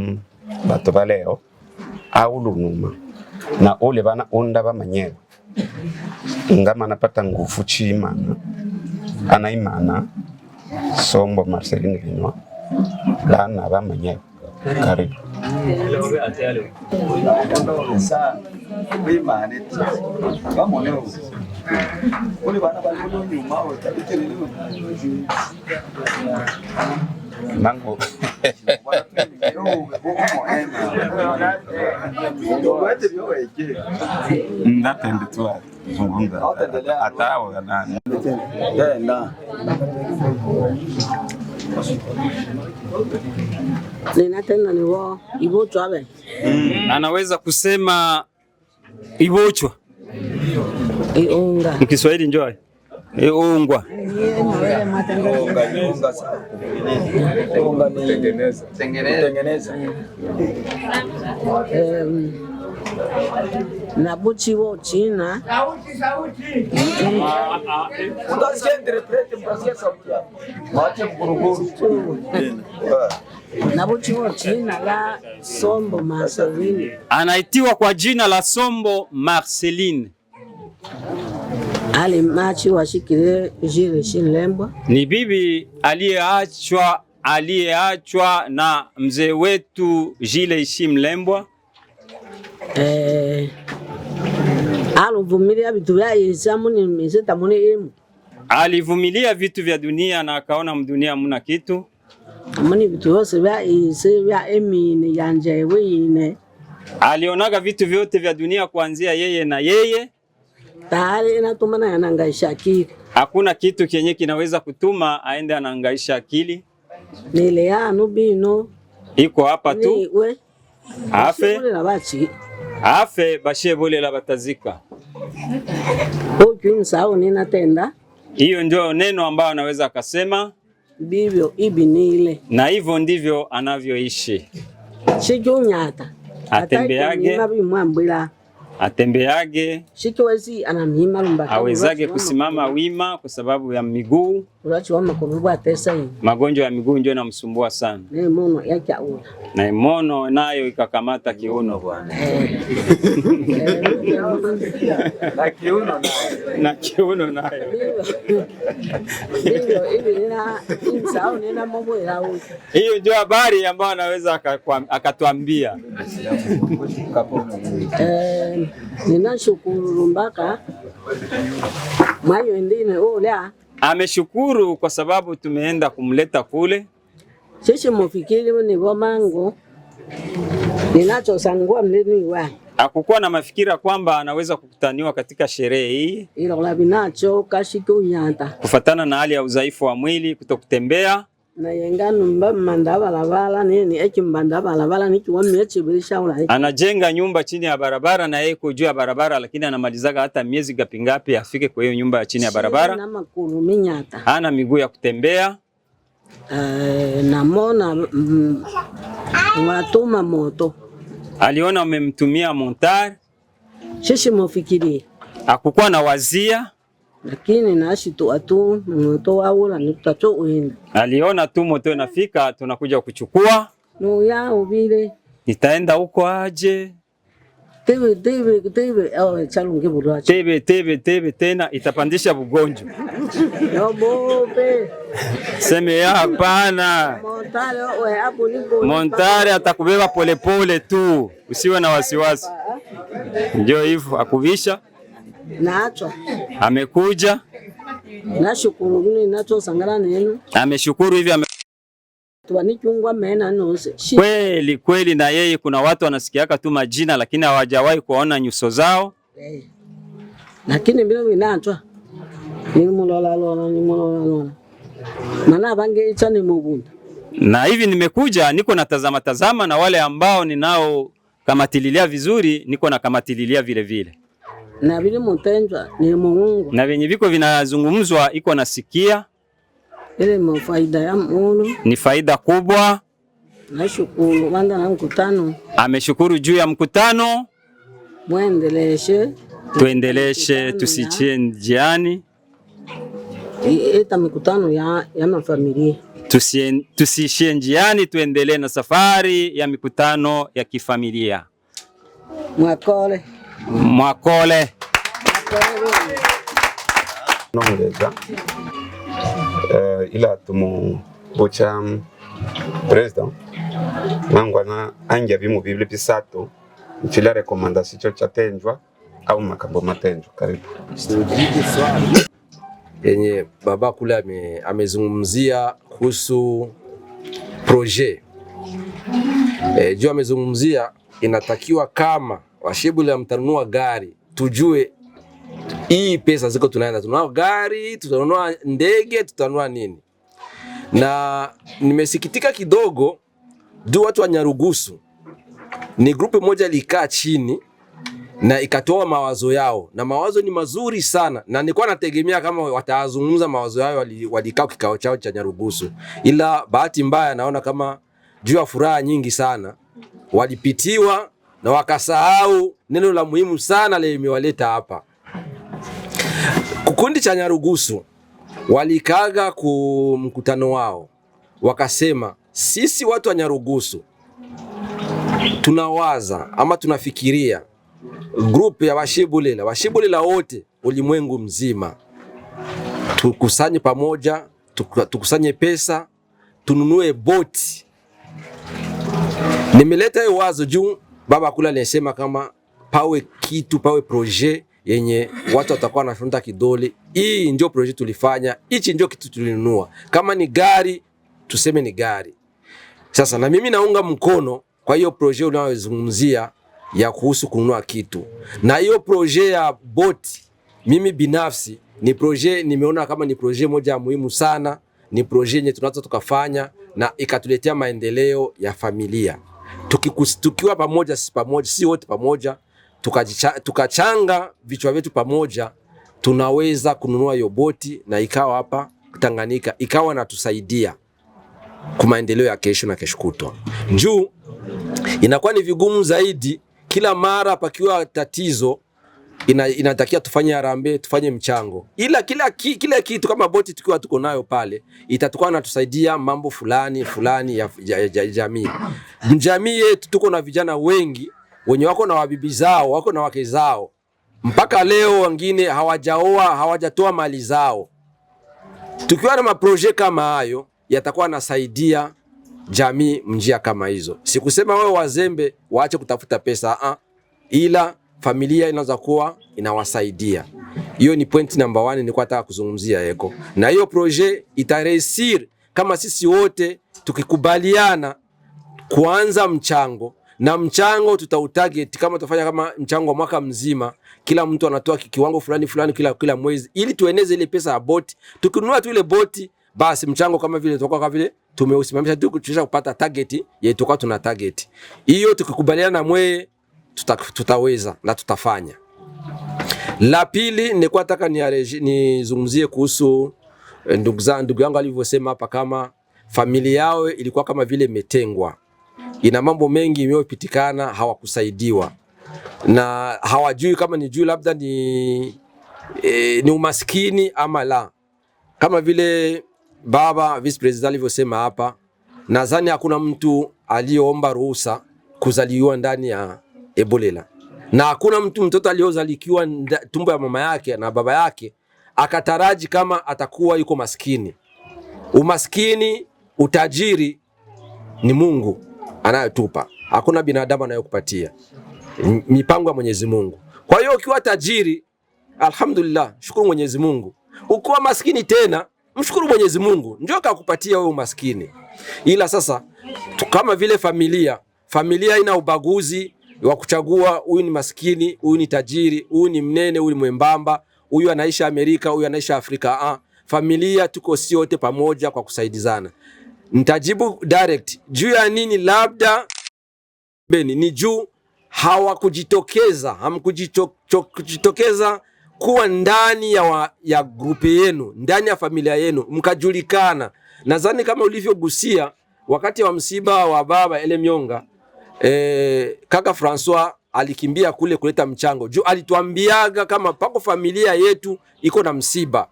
bato baleo au lunuma na ole bana onda ba manyewe ngama napata nguvu chimana anaimana Sombo Marceline Vinwa lana ba manyewe karibu Mango. Ndapende tu zungumza. Atao na. Nina tena ni wao ibochwa be. Anaweza kusema ibochwa. Iunga. Mkiswahili njoo. Ungwa. Tengeneza. na buchi wo China na buchi wo China la Sombo Marceline. Anaitiwa kwa jina la Sombo Marceline. Ali machi washikile Jile Shilembwa. Ni bibi aliyeachwa na mzee wetu Jile Shilembwa. Alivumilia vitu vya Yesu ni mzeta mune emu. Alivumilia vitu vya dunia na akaona mdunia muna kitu. Muni vitu yose vya Yesu vya emine yanje wine. Alionaga vitu vyote vya dunia kuanzia yeye na yeye. Tayari inatumana yanangaisha akili. Hakuna kitu kenye kinaweza kutuma aende anahangaisha akili. Nile ya nubino. Iko hapa tu. Niwe. Afe bashe bole la batazika. Msao nina tenda. Hiyo ndio neno ambao anaweza akasema. Bibyo ibi nile. Na hivyo ndivyo anavyoishi. Shijunyata. Atembeage. Shikiwezi anamhima lumbaka. Awezage kusimama wima kwa sababu ya miguu. Magonjwa ya miguu ndio yanamsumbua sana. Na imono nayo ikakamata kiuno bwana. Na kiuno nayo. Hiyo ndio habari ambayo anaweza akatuambia. Ninashukuru lumbaka. Mayo ndine ola. Ameshukuru kwa sababu tumeenda kumleta kule. Sisi mfikiri ni bomango. Ninacho sangua mleni wa. Hakukuwa na mafikira kwamba anaweza kukutaniwa katika sherehe hii. Ila la binacho kashiku nyata. Kufatana na hali ya udhaifu wa mwili, kutokutembea. Na yengano mbanda balabala nini mbanda balabala nikiwa mmechibirisha ula. Anajenga nyumba chini ya barabara na yeye juu ya barabara, lakini anamalizaga hata miezi ngapi afike kwa hiyo nyumba ya chini ya barabara. Na makuru minyata. Hana miguu ya kutembea. Namona watuma moto. Aliona umemtumia montar. Sisi mfikiri. Hakukuwa na wazia. Lakini nashi tu atu moto waula nitacho uenda. Aliona tu moto inafika tunakuja kuchukua. No ya ubile. Nitaenda huko aje. Tebe chalunge burwacho. Tebe tena itapandisha bugonjo. Yobope. Seme ya hapana. Montare atakubeba polepole tu. Usiwe na wasiwasi. Ndio hivyo akuvisha. Nacho. Amekuja. Nashukuru ninacho sangala neno. Ameshukuru hivi Tuanichungwa mena nose. Kweli na yeye kuna watu wanasikiaka tu majina lakini hawajawahi kuona nyuso zao. Lakini bila winatwa. Ni mulola. Mana bange ichani mubunda. Na hivi nimekuja niko natazama na wale ambao ninao kamatililia vizuri niko na kamatililia vile. Na vile mtenjwa ni Mungu. Na venye viko vinazungumzwa iko nasikia. Ile faida ya Mungu. Ni faida kubwa. Nashukuru banda na mkutano. Ameshukuru juu ya mkutano. Tuendeleshe tusichie njiani. Eta mkutano ya mafamilia. Tusiishie njiani, tuendelee na safari ya mikutano ya kifamilia. Mwakole. Nongeza ila tumu bocha president mangwana anja bimu biblia pisatu nchila rekomandasi cha tenjwa au makambo matenjwa. Karibu. Yenye baba kule amezungumzia kuhusu projet. Juu amezungumzia inatakiwa kama washebule mtanunua gari tujue hii pesa ziko tunaenda tununua gari, tutanunua ndege, tutanunua nini. Na nimesikitika kidogo juu watu wa Nyarugusu ni grupu moja likaa chini na ikatoa mawazo yao, na mawazo ni mazuri sana, na nilikuwa nategemea kama watazungumza mawazo yao walikaa kikao chao cha Nyarugusu, ila bahati mbaya naona kama juu ya furaha nyingi sana walipitiwa na wakasahau neno la muhimu sana leo imewaleta hapa. Kikundi cha Nyarugusu walikaga ku mkutano wao, wakasema sisi watu wa Nyarugusu tunawaza ama tunafikiria group ya washibulela wote ulimwengu mzima, tukusanye pamoja, tukusanye pesa, tununue boti. Nimeleta hiyo wazo juu baba kula alisema kama pawe kitu, pawe projet yenye watu watakuwa wanafunda kidole. Hii ndio projet tulifanya, hichi ndio kitu tulinunua. Kama ni gari, tuseme ni gari. Sasa na mimi naunga mkono kwa hiyo projet unayozungumzia ya kuhusu kununua kitu. Na hiyo projet ya boti, mimi binafsi ni projet nimeona kama ni projet moja muhimu sana, ni projet yenye tunaweza tukafanya na ikatuletea maendeleo ya familia. Tukiwa pamoja, si wote pamoja, tukachanga vichwa vyetu pamoja, tunaweza kununua hiyo boti na ikawa hapa Tanganyika, ikawa natusaidia kwa maendeleo ya kesho na kesho kutwa. Juu inakuwa ni vigumu zaidi kila mara pakiwa tatizo inatakia tufanye harambee, tufanye mchango. Ila kila kitu kama boti tukiwa tuko nayo pale, itatukua natusaidia mambo fulani ya jamii. Jamii yetu tuko na vijana wengi wenye wako na wabibi zao, wako na wake zao. Mpaka leo wengine hawajaoa, hawajatoa mali zao. Tukiwa na maproje kama hayo, yatakuwa nasaidia jamii njia kama hizo. Sikusema wewe wazembe waache kutafuta pesa, ila familia inaweza kuwa inawasaidia. Hiyo ni point number 1 nilikuwa nataka kuzungumzia yeko. Na hiyo projet itarehisir kama sisi wote tukikubaliana kuanza mchango, na mchango tutautarget kama tutafanya kama mchango wa mwaka mzima, kila mtu anatoa kiwango fulani kila mwezi, ili tueneze ile pesa ya boti. Tukinunua tu ile boti, basi mchango kama vile tutakuwa kama vile tumeusimamisha tu kutisha kupata target yetu, tutakuwa tuna target. Hiyo tukikubaliana na mwe tutaweza na tutafanya. La pili nilikuwa nataka nizungumzie kuhusu ndugu yangu alivyosema hapa, kama familia yao ilikuwa kama vile imetengwa. Ina mambo mengi imeyopitikana, hawakusaidiwa. Na hawajui kama ni juu labda ni umaskini ama la. Kama vile baba vice president alivyosema hapa, nadhani hakuna mtu aliyeomba ruhusa kuzaliwa ndani ya Ebolela. Na hakuna mtoto aliozalikiwa tumbo ya mama yake na baba yake akataraji kama atakuwa yuko maskini. Umaskini, utajiri ni Mungu anayotupa. Hakuna binadamu anayokupatia. Mipango ya Mwenyezi Mungu. Kwa hiyo ukiwa tajiri, alhamdulillah, shukuru Mwenyezi Mungu. Ukiwa maskini tena, mshukuru Mwenyezi Mungu. Ndio akakupatia wewe umaskini. Ila sasa kama vile familia ina ubaguzi wa kuchagua huyu ni maskini, huyu ni tajiri, huyu ni mnene, huyu ni mwembamba, huyu anaishi Amerika, huyu anaishi Afrika. Familia tuko si wote pamoja kwa kusaidizana. Nitajibu direct. Juu ya nini labda ni juu hamkujitokeza kuwa ndani ya grupe yenu, ndani ya familia yenu, mkajulikana. Nadhani kama ulivyogusia wakati wa msiba wa baba Elemyonga, kaka François alikimbia kule kuleta mchango. Juu alituambiaga kama pako familia yetu iko na msiba.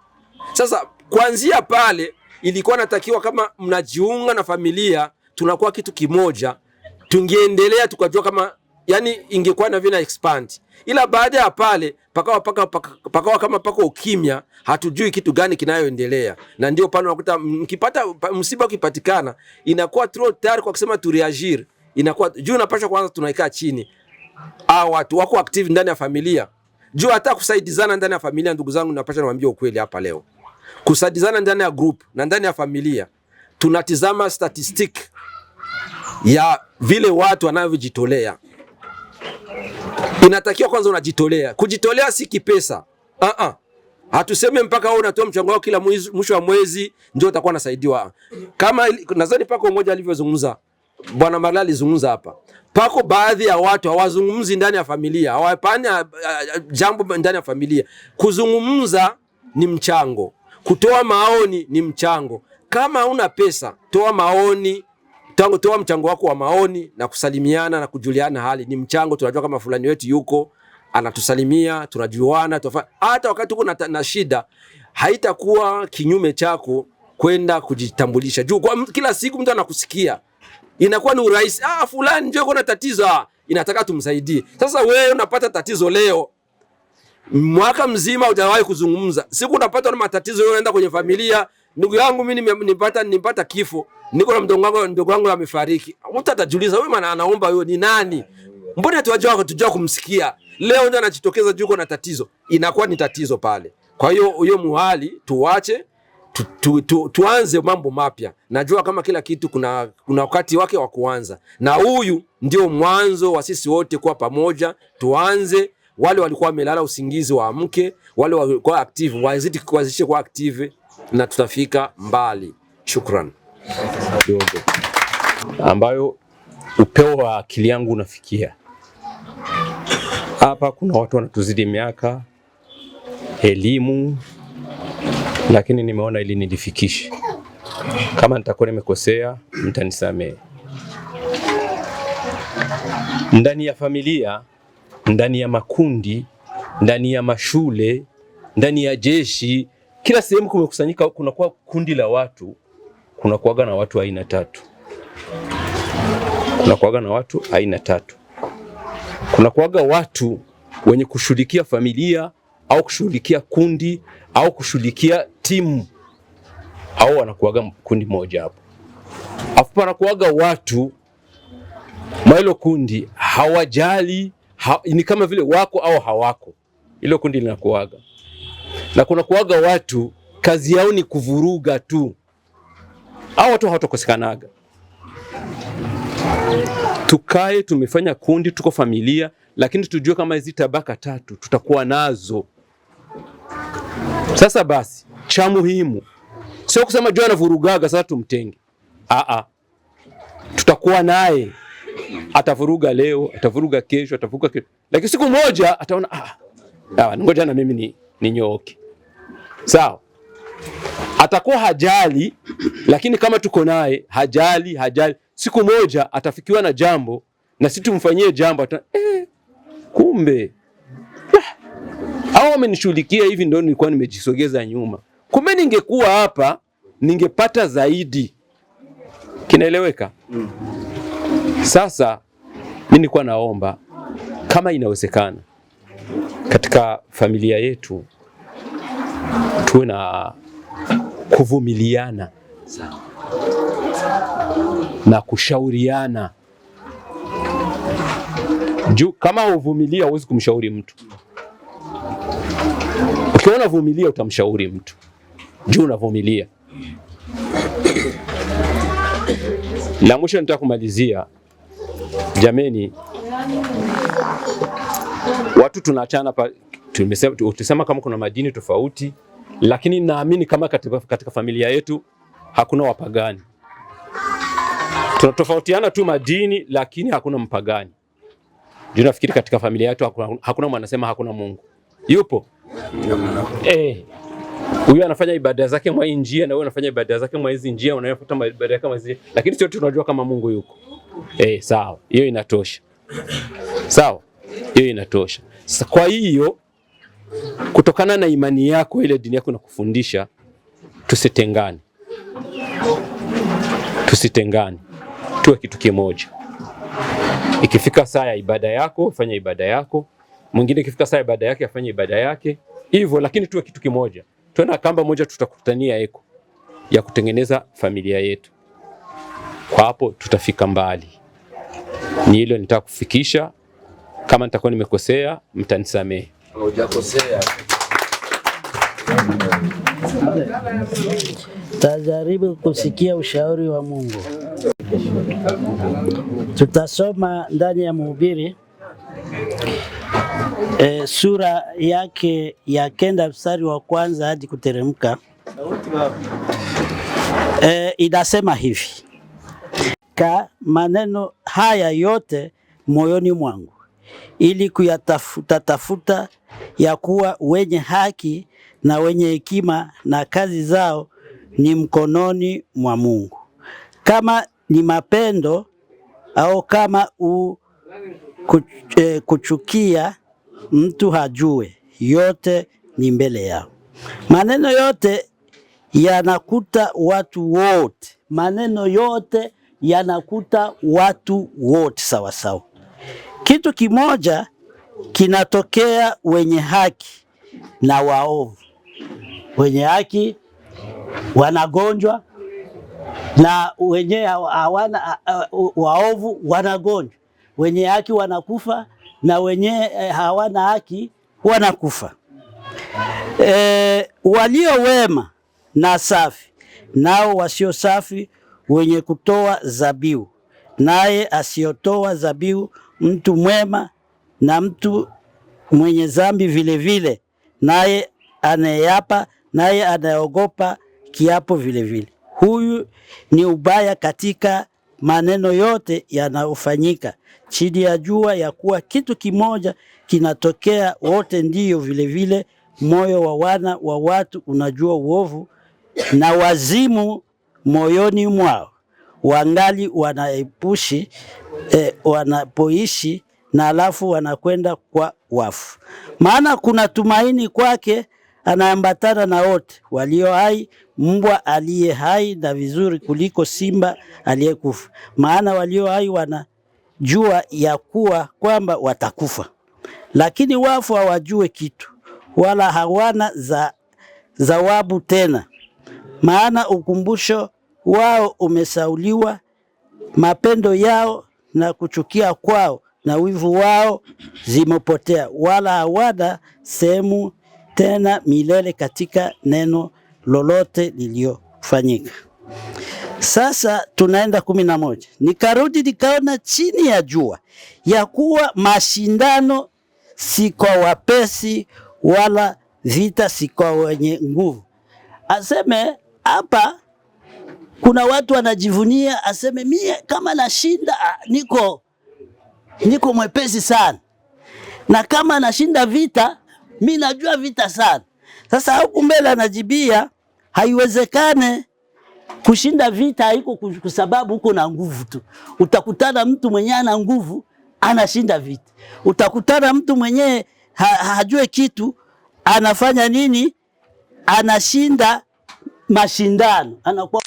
Sasa kuanzia pale ilikuwa natakiwa kama mnajiunga na familia, tunakuwa kitu kimoja, tungeendelea tukajua kama yani ingekuwa na vina expand. Ila baada ya pale pakawa kama pako ukimya, hatujui kitu gani kinayoendelea. Na ndio pale unakuta mkipata msiba ukipatikana, inakuwa trop tard kwa kusema tu reagir. Inakuwa juu unapaswa kwanza tunaikaa chini. Watu wako active ndani ya familia. Juu hata kusaidizana ndani ya familia, ndugu zangu, napaswa niwaambie ukweli hapa leo. Kusaidizana ndani ya group na ndani ya familia, tunatizama statistic ya vile watu wanavyojitolea. Inatakiwa kwanza unajitolea. Kujitolea si kipesa. Hatuseme mpaka wewe unatoa mchango wako kila mwisho wa mwezi ndio utakuwa unasaidiwa. Kama nadhani pako mmoja alivyozungumza, Bwana Marla alizungumza hapa. Pako baadhi ya watu hawazungumzi ndani ya familia, hawafanya jambo ndani ya familia. Kuzungumza ni mchango. Kutoa maoni ni mchango. Kama una pesa, toa maoni tangu toa mchango wako wa maoni na kusalimiana na kujuliana hali. Ni mchango, tunajua kama fulani wetu yuko anatusalimia, tunajuana, hata wakati uko na shida haitakuwa kinyume chako kwenda kujitambulisha. Juu kwa kila siku mtu anakusikia, inakuwa ni urahisi. Fulani njoo kuna tatizo, inataka tumsaidie. Sasa wewe unapata tatizo leo, mwaka mzima hujawahi kuzungumza. Siku unapata na matatizo, wewe unaenda kwenye familia, ndugu yangu mimi nipata kifo, niko na mdogo wangu amefariki. Mtu atajiuliza wewe maana anaomba wewe ni nani? Mbona tujua kumsikia? Leo ndio anajitokeza juu kuna tatizo. Inakuwa ni tatizo pale. Kwa hiyo muhali tuache tuanze mambo mapya. Najua kama kila kitu kuna wakati wake wa kuanza. Na huyu ndio mwanzo wa sisi wote kuwa pamoja. Tuanze, wale walikuwa wamelala usingizi waamke, wale walikuwa active wazidi kuanzisha kuwa active, na tutafika mbali. Shukran. Ambayo upeo wa akili yangu unafikia. Hapa kuna watu wanatuzidi miaka, elimu, lakini nimeona ili nilifikishe. Kama nitakuwa nimekosea, mtanisamehe. Ndani ya familia, ndani ya makundi, ndani ya mashule, ndani ya jeshi, kila sehemu kumekusanyika, kuna kwa kundi la watu, kuna kuaga na watu aina tatu. Kuna kuaga na watu aina tatu. Kuna kuaga watu wenye kushughulikia familia au kushughulikia kundi au kushughulikia timu, au wanakuaga kundi moja hapo. Afu pana kuaga watu mailo kundi hawajali, ni kama vile wako au hawako, ilo kundi linakuaga. Na kuna kuaga watu kazi yao ni kuvuruga tu, au watu hawatokosekanaga. Tukae tumefanya kundi, tuko familia, lakini tujue kama hizi tabaka tatu tutakuwa nazo. Sasa basi, cha muhimu sio kusema jua anavurugaga sasa tumtenge. Tutakuwa naye, atavuruga leo, atavuruga kesho, atavuruga kesho, lakini siku moja ataona ngoja na mimi ninyooke. Sawa? Atakuwa hajali, lakini kama tuko naye hajali, siku moja atafikiwa na jambo na sisi tumfanyie jambo, kumbe au amenishughulikia hivi, ndio nilikuwa nimejisogeza nyuma. Kumbe ningekuwa hapa ningepata zaidi. Kinaeleweka? Sasa mimi nilikuwa naomba kama inawezekana katika familia yetu tuwe na kuvumiliana na kushauriana. Juu kama uvumilia huwezi kumshauri mtu. Ukiona vumilia utamshauri mtu. Juu unavumilia. La mwisho nitaka kumalizia. Jameni, watu tunaachana tusema kama kuna madini tofauti, lakini naamini kama katika familia yetu hakuna wapagani. Tunatofautiana tu madini, lakini hakuna mpagani. Juu nafikiri katika familia yetu hakuna mwanasema hakuna Mungu. Yupo? Huyu anafanya ibada zake mwa njia na wewe unafanya ibada zake mwa hizi njia, unayofuata ibada yake mwa hizi. Lakini sio tunajua kama Mungu yuko. Sawa. Hiyo inatosha. Sawa? Hiyo inatosha. Sasa kwa hiyo kutokana na imani yako, ile dini yako inakufundisha, tusitengane. Tusitengane. Tuwe kitu kimoja. Ikifika saa ya ibada yako, fanya ibada yako. Mwingine ikifika saa ya ibada yake, afanye ibada yake. Hivyo, lakini tuwe kitu kimoja. Tuwe na kamba moja, tutakutania eko ya kutengeneza familia yetu. Kwa hapo tutafika mbali. Ni hilo nitaka kufikisha. Kama nitakuwa nimekosea, mtanisamehe. Hujakosea. Tajaribu kusikia ushauri wa Mungu. Tutasoma ndani ya Mhubiri sura yake ya 9 mstari wa kwanza hadi kuteremka. Inasema hivi: maneno haya yote moyoni mwangu, ili kuyatafuta ya kuwa wenye haki na wenye hekima, na kazi zao ni mkononi mwa Mungu. Kama ni mapendo au kama kuchukia mtu hajue, yote ni mbele yao. Maneno yote yanakuta watu wote, maneno yote yanakuta watu wote sawa sawa. Kitu kimoja kinatokea wenye haki na waovu. Wenye haki wanagonjwa na wenye hawana waovu wanagonjwa. Wenye haki wanakufa na wenye hawana haki wanakufa. Walio wema na safi nao wasio safi wenye kutoa zabihu, naye asiotoa zabihu mtu mwema na mtu mwenye dhambi vile vile, naye anayeapa, naye anayeogopa kiapo vile vile. Huyu ni ubaya katika maneno yote yanayofanyika chini ya jua, ya kuwa kitu kimoja kinatokea wote, ndiyo vile vile moyo wa wana wa watu unajua uovu na wazimu moyoni mwao, wangali wanapoishi na alafu wanakwenda kwa wafu. Maana kuna tumaini kwake anaambatana na wote walio hai, mbwa aliye hai na vizuri kuliko simba aliyekufa. Maana walio hai wanajua ya kuwa kwamba watakufa, lakini wafu hawajue kitu, wala hawana zawabu tena. Maana ukumbusho wao umesauliwa, mapendo yao na kuchukia kwao na wivu wao zimepotea, wala hawana sehemu tena milele katika neno lolote liliofanyika. Sasa tunaenda 11. Nikarudi nikaona chini ya jua ya kuwa mashindano si kwa wapesi, wala vita si kwa wenye nguvu. Aseme hapa kuna watu wanajivunia, aseme mie kama nashinda niko mwepesi sana, na kama nashinda vita mimi najua vita sana. Sasa huku mbele anajibia haiwezekane kushinda vita, haiko kwa sababu uko na nguvu tu. Utakutana mtu mwenye ana nguvu anashinda vita, utakutana mtu mwenye hajue kitu anafanya nini, anashinda mashindano. Anakuwa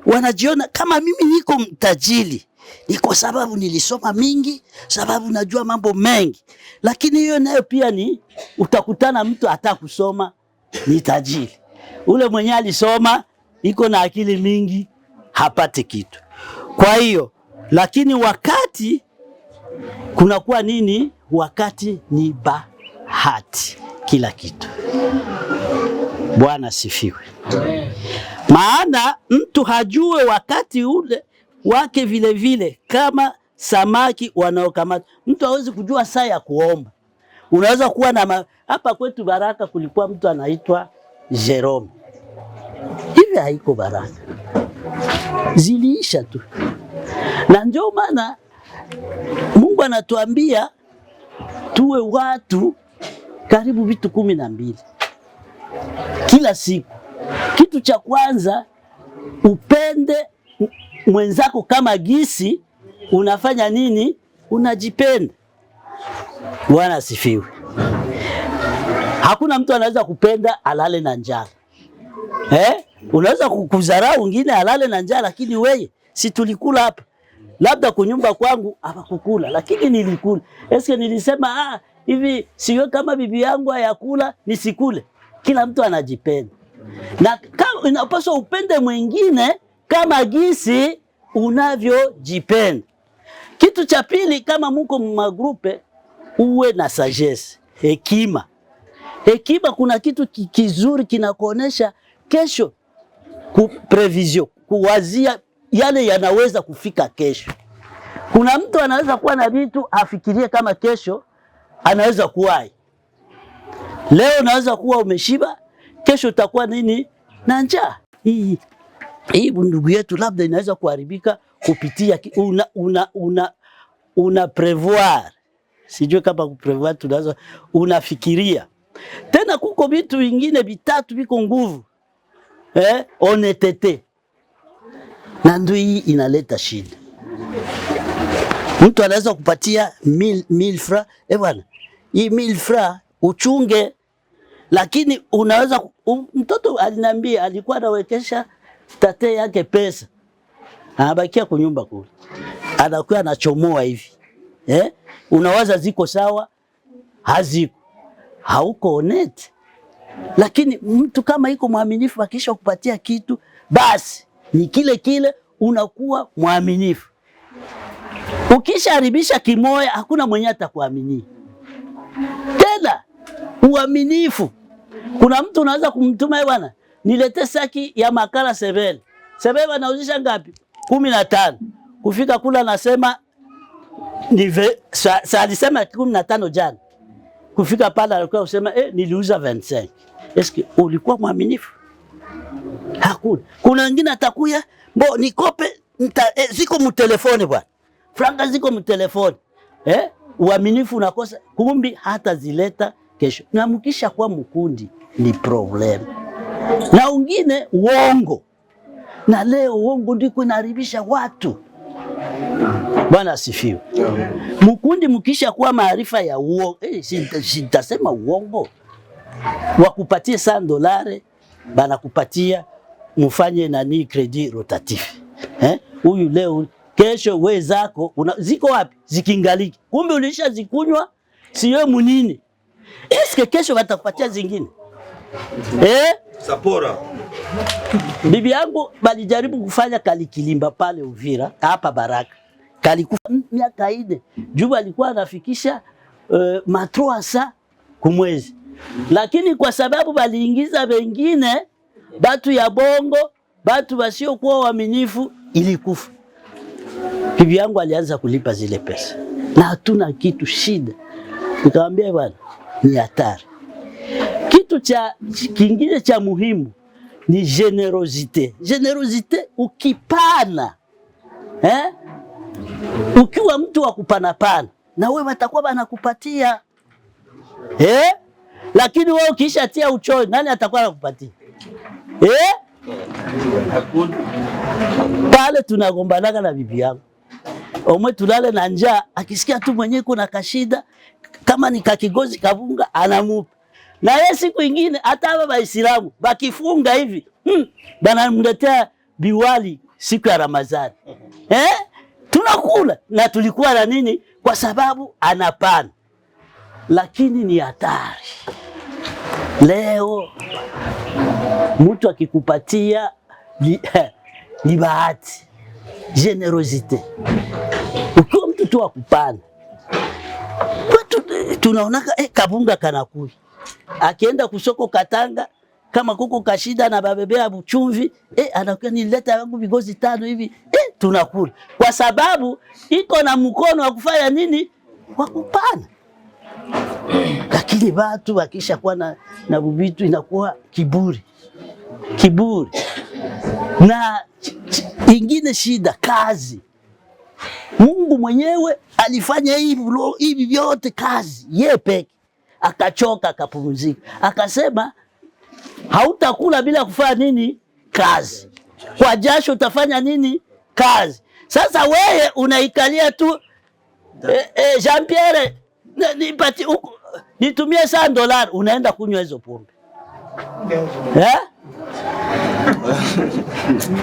wanajiona kama mimi niko mtajiri, ni kwa sababu nilisoma mingi, sababu najua mambo mengi. Lakini hiyo nayo pia ni utakutana mtu hata kusoma ni tajiri, ule mwenye alisoma iko na akili mingi hapate kitu. Kwa hiyo lakini wakati kunakuwa nini? Wakati ni bahati kila kitu. Bwana sifiwe. Maana mtu hajue wakati ule wake vile vile, kama samaki wanaokamata. Mtu hawezi kujua saa ya kuomba. Unaweza kuwa na hapa kwetu Baraka kulikuwa mtu anaitwa Jerome. Hivi haiko baraka, ziliisha tu. Na ndio maana Mungu anatuambia tuwe watu karibu vitu 12 kila siku. Kitu cha kwanza, upende mwenzako kama gisi unafanya nini, unajipenda. Bwana asifiwe. Hakuna mtu anaweza kupenda alale na njaa. Unaweza kukudharau wengine alale na njaa, lakini wewe si tulikula hapa. Labda kunyumba kwangu hapakukula, lakini nilikula. Eske nilisema hivi siwe kama bibi yangu hayakula nisikule? Kila mtu anajipenda. Na kama inapaswa upende mwingine kama gisi unavyojipenda. Kitu cha pili, kama mko magrupe, uwe na sagesse, hekima. Hekima, kuna kitu kizuri kinakuonesha kesho, prevision, kuwazia yale yanaweza kufika kesho. Kuna mtu anaweza kuwa na vitu afikirie kama kesho anaweza kuwai. Leo unaweza kuwa umeshiba, kesho utakuwa nini? Na njaa. Hii ndugu yetu labda inaweza kuharibika kupitia una prevoir. Sijui kama kuprevoir tunaweza, unafikiria. Tena kuko vitu vingine vitatu viko nguvu. honestete. Na ndio hii inaleta shida. Mtu anaweza kupatia 1000 francs, bwana, hii 1000 francs uchunge, lakini unaweza mtoto aliniambia alikuwa anawekesha tate yake pesa, anabakia kwa nyumba kule, anakuwa anachomoa hivi, unawaza ziko sawa, haziko, hauko honest. Lakini mtu kama iko mwaminifu, akisha kupatia kitu basi ni kile kile, unakuwa mwaminifu. Ukisharibisha kimoya, hakuna mwenye atakuamini tena. Uaminifu, kuna mtu unaweza kumtuma bwana, nilete saki ya makala 7. 7 anauzisha ngapi? 15. Kufika kula nasema alisema 15 jana. Kufika pale alikuwa usema niliuza 25. Eske ulikuwa mwaminifu? Hakuna. Kuna wengine atakuya, bo nikope ziko mtelefoni bwana. Franga ziko mtelefoni. Uaminifu unakosa, kumbi hata zileta kesho. Na mkisha kwa mkundi ni problem. Na wengine uongo. Na leo uongo ndiko inaharibisha watu. Bwana asifiwe. Mkundi mkisha kwa maarifa ya uongo, sitasema uongo. Wakupatie $100, bana kupatia mfanye nani credit rotatif. Huyu leo kesho we zako ziko wapi? Zikingaliki. Kumbe ulisha zikunywa siyo munini. Eske kesho watakupatia zingine? Sapora. Bibi yangu balijaribu kufanya Kalikilimba pale Uvira, hapa Baraka. Kalikufa miaka 4. Juba alikuwa anafikisha matroasa kumwezi. Lakini kwa sababu baliingiza wengine, batu ya bongo, batu wasio kuwa waaminifu, ilikufa. Bibi yangu alianza kulipa zile pesa. Na hatuna kitu, shida. Nikamwambia bwana, ni hatari. Kitu kingine cha muhimu ni generosite. Generosite ukipana. Ukiwa mtu wa kupana pana, na wewe watakuwa wanakupatia. Lakini wewe ukisha tia uchoyo, nani atakuwa anakupatia? Pale tunagombanaga na bibi yangu. Omwe tulale na njaa, akisikia tu mwenyewe kuna kashida, kama ni kakigozi kavunga anamupa. Na yeye siku nyingine hata hapa Waislamu bakifunga hivi, bana mletea biwali siku ya Ramadhani. Tunakula na tulikuwa na nini kwa sababu anapana. Lakini ni hatari. Leo mtu akikupatia ni bahati. Generosite. Ukiwa mtu tu akupana, tunaonaka kabunga kanakui. Akienda kusoko Katanga, kama kuko kashida na babebea buchumvi, anakuwa nileta yangu vigozi 5 hivi, tunakula. Kwa sababu iko na mkono wa kufanya nini? Wa kupana. Lakini watu wakisha kuwa na vitu inakuwa kiburi. Kiburi. Na ingine shida, kazi. Mungu mwenyewe alifanya hivi vyote kazi, yeye peke. Akachoka, akapumzika. Akasema hautakula bila kufanya nini? Kazi. Kwa jasho utafanya nini? Kazi. Sasa wewe unaikalia tu Jean Pierre nitumie $100, unaenda kunywa hizo pombe.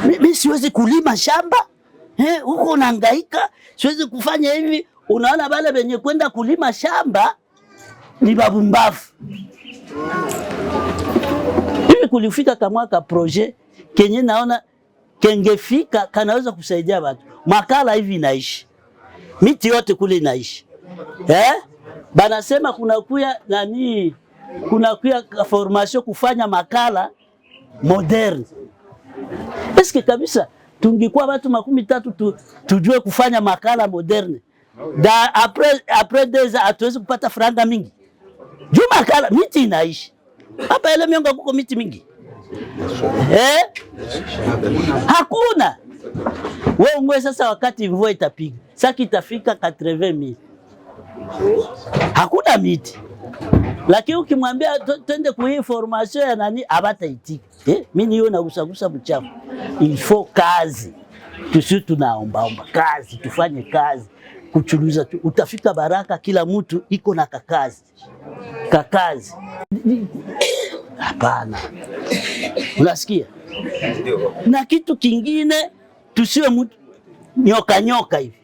Mimi siwezi kulima shamba. Huko unahangaika, siwezi kufanya hivi. Unaona wale wenye kwenda kulima shamba ni babumbafu. Hivi kulifika kama projet kenye naona kengefika kanaweza kusaidia watu. Makala hivi inaishi. Miti yote kule inaishi. Banasema kuna kuya formation kufanya makala modern. Eske kabisa tungekuwa watu 13 tujue kufanya makala moderne. Da après 2 ans hatuwezi kupata franga mingi. Juu makala miti inaishi. Hapa ile miongo kuko miti mingi. Hakuna. Wewe sasa wakati mvua itapiga. Sasa itafika 80,000. Hakuna miti. Lakini ukimwambia twende kwa formation ya nani abataitika. Mimi niyo nagusagusa mchafu. Il faut kazi. Tusi tunaomba kazi, tufanye kazi. Kuchuluza tu. Utafika Baraka kila mtu iko na kakazi. Kakazi. Hapana. Unasikia? Na kitu kingine tusiwe mtu nyoka hivi.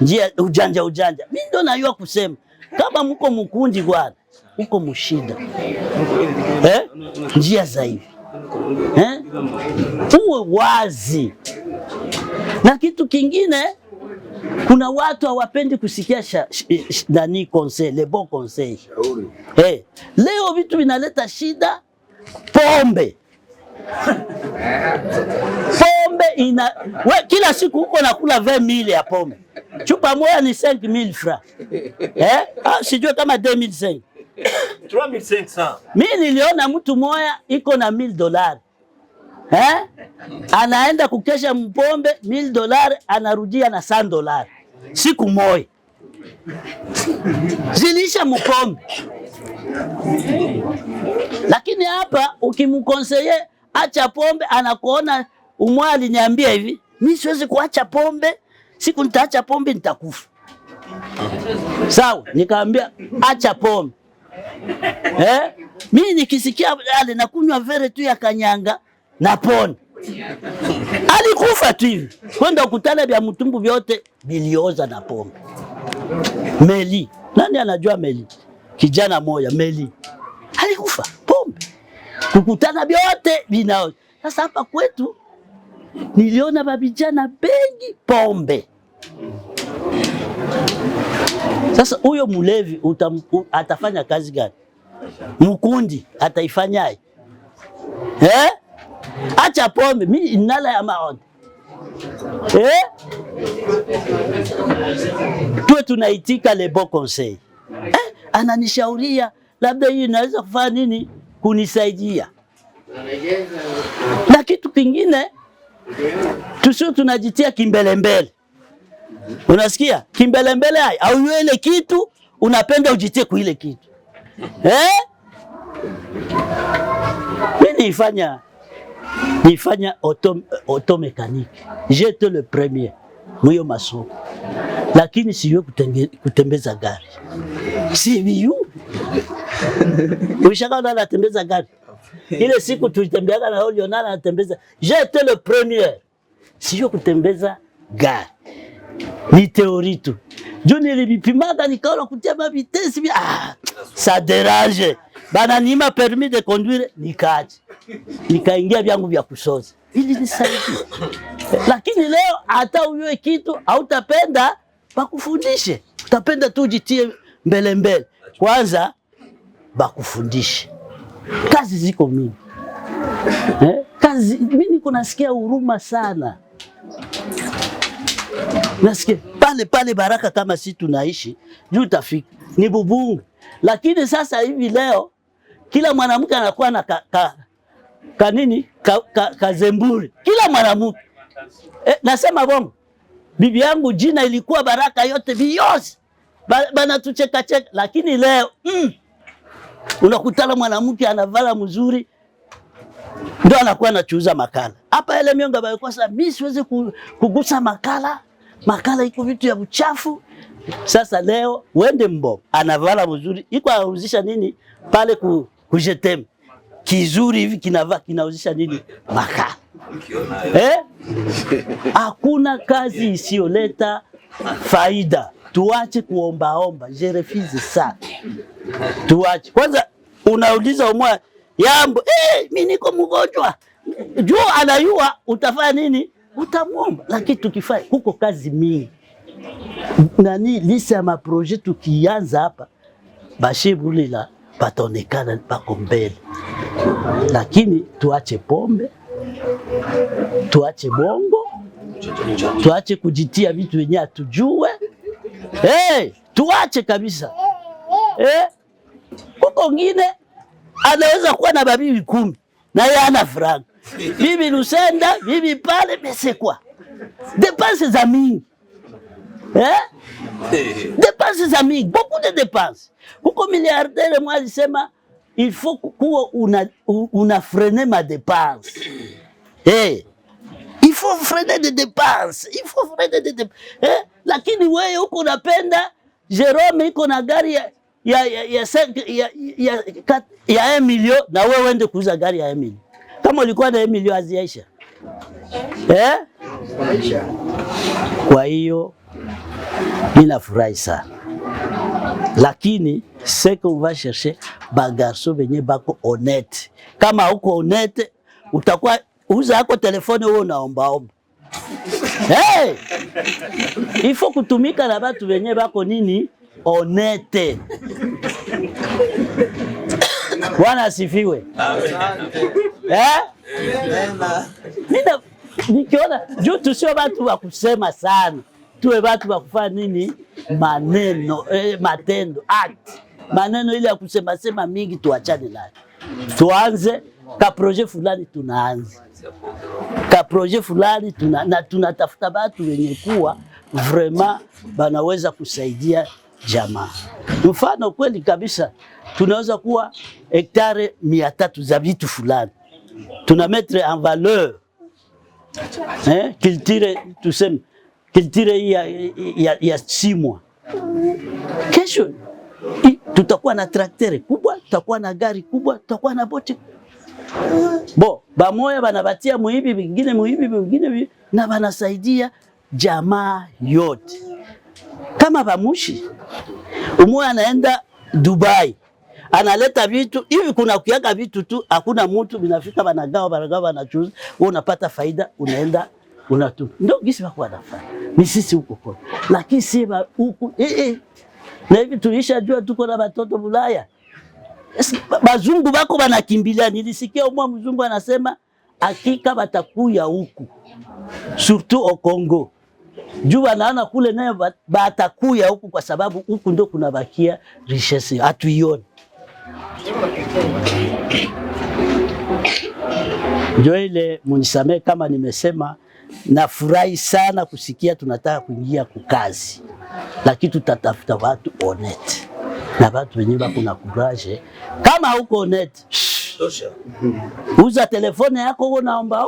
Njia ujanja. Mimi ndo najua kusema kama mko mkundi bwana, uko mshida. Njia za hivi. Uwe wazi. Na kitu kingine kuna watu hawapendi kusikia nani conseil, le bon conseil. Leo vitu vinaleta shida. Pombe kila siku uko nakula 20,000 ya pombe. Chupa moja ni 5,000 francs. Sijui kama 2,500. 3,500. Mimi niliona mtu moja iko na $1,000. Anaenda kukesha mpombe $1,000, anarudia na $100. Siku moja. Zilisha mpombe. Lakini hapa ukimkonseye acha pombe, anakuona umwali niambia hivi, mimi siwezi kuacha pombe, siku nitaacha pombe nitakufa. Sawa, nikamwambia acha pombe. Mimi nikisikia ale nakunywa vere tu ya kanyanga na pona. Alikufa tu hivi. Kwenda kukutana vya mtumbu vyote vilioza na pombe. Meli. Nani anajua Meli? Kijana moja Meli. Alikufa pombe. Kukutana vyote vinaoza. Sasa hapa kwetu niliona babijana bengi pombe. Sasa huyo mulevi atafanya kazi gani? Mkundi ataifanyaje? Acha pombe, mimi inala ya maoni. Tuwe tunaitika le bon conseil. Ananishauria labda hii inaweza kufanya nini kunisaidia. Na kitu kingine tusio tunajitia kimbelembele. Unasikia? Kimbelembele hai au ile kitu unapenda ujitie kwa ile kitu. Mimi nifanya auto mécanique. J'étais le premier. Mwiyo masomo. Lakini siyo kutembeza gari. Siyo. Ushaka ndo natembeza gari. Ile siku tulitembeaga na Olio nana natembeza. J'étais le premier. Siyo kutembeza gari. Ni teori tu. Juu nilibipimaga nikaona kutia mavitesi. Ça dérange. Bana nima permis de conduire nikaaje. Nikaingia vyangu vya kusoza. Ili nisaidia. Lakini leo hata uwe kitu hautapenda bakufundishe. Utapenda tu ujitie mbele. Kwanza bakufundishe. Kazi ziko mingi. Kazi mimi niko nasikia huruma sana. Nasikia pale Baraka kama si tunaishi juu tafika ni bubungu. Lakini sasa hivi leo kila mwanamke anakuwa na kazemburi. Kila mwanamke. Nasema bongo. Bibi yangu jina ilikuwa Baraka yote biyose. Bana tucheka cheka. Lakini leo unakutana mwanamke anavala mzuri ndio anakuwa anachuuza makala. Hapa ile mionga balikuwa sasa mimi siwezi kugusa makala. Makala iko vitu ya uchafu. Sasa leo wende mbo anavala mzuri. Iko anauzisha nini? Pale kujetem. Kizuri hivi kinauzisha nini? Makala. Hakuna kazi isiyoleta faida. Tuache kuomba. Je refuse ça. Tuache. Kwanza unauliza umwa yambo, mimi niko mgonjwa. Juu anayua utafanya nini? Utamwomba. Lakini tukifanya huko kazi mingi. Nani lisa ya maprojet tukianza hapa bashibulila patonekana pako mbele. Lakini tuache pombe. Tuache bongo. Tuache kujitia vitu wenye atujue. Tuache kabisa. Huko ngine anaweza kuwa na babibi 10 na yeye ana franga. Bibi Lusenda, bibi pale mesekwa. Depense za mingi. Dépenses za mingi, beaucoup de dépenses. Kuko milliardaire moi alisema il faut kuwa una freiner ma dépense. Il faut freiner des dépenses. Il faut freiner des dépenses. Lakini wewe huko unapenda Jerome iko na gari ya 1 million na wewe uende kuuza gari ya 1 million. Kama ulikuwa na 1 million aziaisha. Kwa hiyo ninafurahi sana. Lakini c'est qu'on va chercher bagarso benye bako honnête. Kama uko honnête utakuwa uza yako telefone wewe unaombaomba. Il faut kutumika na batu benye bako nini honnête. Bwana asifiwe. Nikiona juu tusio batu wa kusema sana. Tuwe batu wa kufanya nini? Maneno, matendo, act. Maneno ile ya kusema sema mingi tuachane nayo. Tuanze ka projet fulani tunaanza. Ka projet fulani tunatafuta batu wenye kuwa vraiment banaweza kusaidia jamaa. Mfano kweli kabisa tunaweza kuwa hektare 300 za vitu fulani. Tuna mettre en valeur culture tuseme culture ya 6 mois. Kesho tutakuwa na traktere kubwa, tutakuwa na gari kubwa, tutakuwa na boti. Bamoya banabatia muhibi vingine na banasaidia jamaa yote. Kama bamushi umoja anaenda Dubai analeta vitu hivi, kuna kuyaga vitu tu, hakuna mtu binafika banagawa banachuza, wewe unapata faida, unaenda unatu. Ndio gisi wako wanafanya. Ni sisi huko kwa. Lakini sema huko na hivi tulishajua tuko na watoto Bulaya. Bazungu bako banakimbilia. Nilisikia umwa mzungu anasema hakika batakuya huku. Surtout au Congo. Juu wanaona kule nayo batakuya huku kwa sababu huku ndio kuna bakia richesse hatuioni. Ndio ile munisamee kama nimesema, nafurahi sana kusikia tunataka kuingia kukazi. Lakini tutatafuta watu honest. Na watu wenyewe bako na courage. Kama huko honest, uza telefone yako unaomba.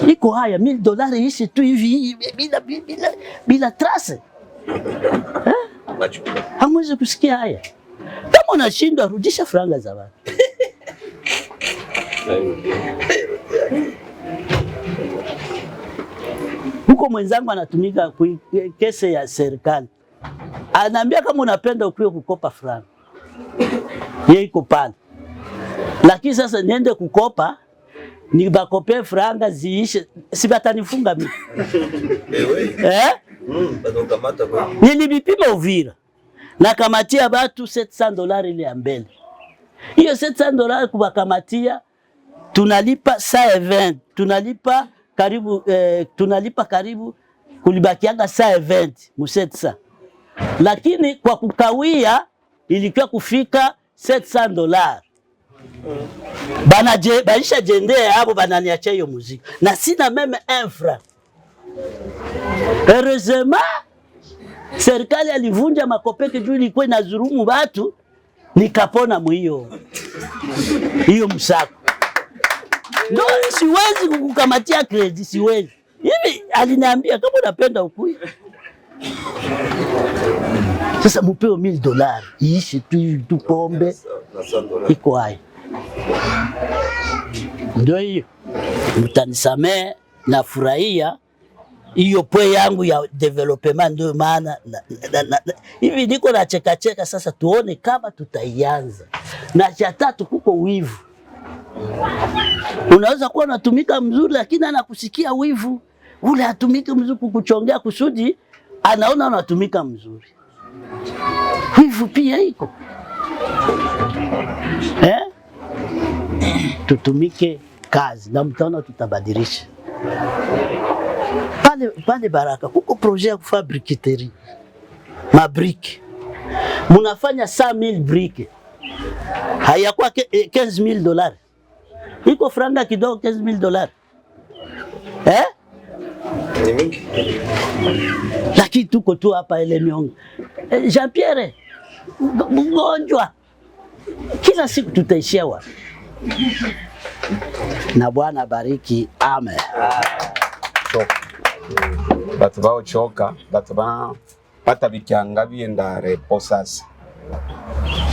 Iko haya $1000 ishi tu hivi bila trace. Hamwezi kusikia haya. Kama unashindwa rudisha franga za watu. Huko mwenzangu anatumika kese ya serikali. Anaambia kama unapenda ukuwe kukopa franga. Yeye iko pale. Lakini sasa niende kukopa ni bakope franga ziishe, si batanifunga mimi. Nilibipima Uvira na kamatia batu $700 ile ya mbele. Hiyo $700 kubakamatia tunalipa saa event, tunalipa karibu kulibakianga saa event mu700. Lakini kwa kukawia ilikuwa kufika $700. Baisha jendea hapo bananiacha hiyo muziki. Na sina meme infra. Heureusement serikali alivunja makopeke juu ilikuwa inazurumu watu, nikapona hiyo msako. Ndio siwezi kukukamatia credit, siwezi. Hivi aliniambia kama unapenda ukui. Sasa mupeo $1000 iishi tu pombe iko hai. Ndio hiyo. Mtanisamee na furahia hiyo pwe yangu ya development, ndio maana hivi niko na cheka sasa tuone kama tutaianza. Na cha tatu kuko wivu. Unaweza kuwa unatumika mzuri lakini anakusikia wivu. Ule atumike mzuri kukuchongea kusudi anaona unatumika mzuri. Wivu pia iko. Tutumike kazi na mtaona tutabadilisha. Pale Baraka kuko projet ya kufabriketerie mabriki. Munafanya 100,000 briques. Hayakuwa $15,000. Iko franga kidogo $15,000. lakini tuko tu hapa ile miongo. Jean Pierre mgonjwa, kila siku tutaishia wapi? Na Bwana bariki, amen. Batu bao choka, batu ba pata bikyanga bienda reposas.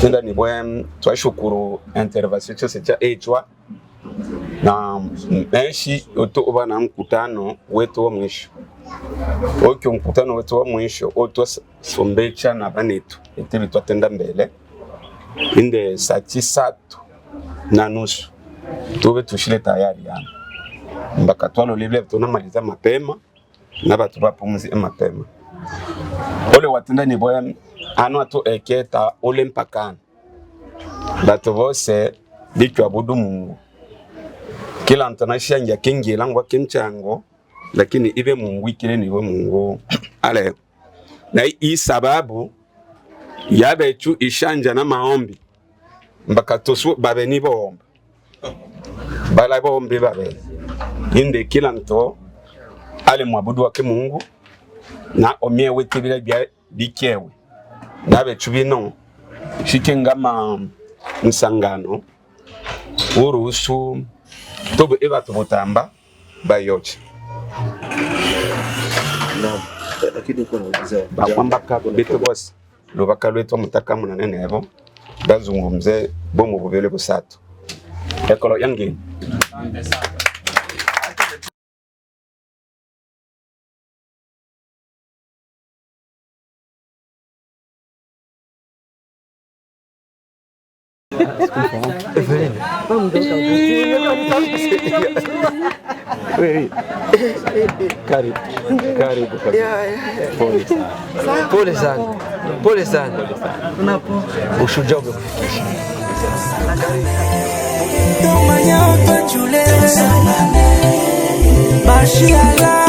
Tenda ni bwen twashukuru intervention cyose cha echwa na menshi uto uba na mkutano wetu wa mwisho. Okyo mkutano wetu wa mwisho oto sombecha na banetu etibi twatenda mbele inde saa 9:30 tube tushile tayari yana mbaka twalo lible tunamaliza mapema na batu bapumzi mapema. Ole watenda ni boya ano atu eketa ole mpakana batu bose bitu abudu Mungu. Kila mtanashia nja kingi langwa kimchango lakini ibe Mungu ikile niwe Mungu. Ale na hii sababu yabe chu ishanja na maombi mbaka tosu babe ni bomba bala bombi babe inde kila mto ale mwabudu wake Mungu na omie wetibira bya bikewe nabe chubino shikengama msangano urusu tobe eba tobotamba bayoche na lakini kwa nauliza bakwambaka bete boss lobaka lweto mutaka munanene yabo bazungumze bomu bubele busatu ekolo yangi Karibu. Pole sana. Ushujaa umekufikisha. Mashallah.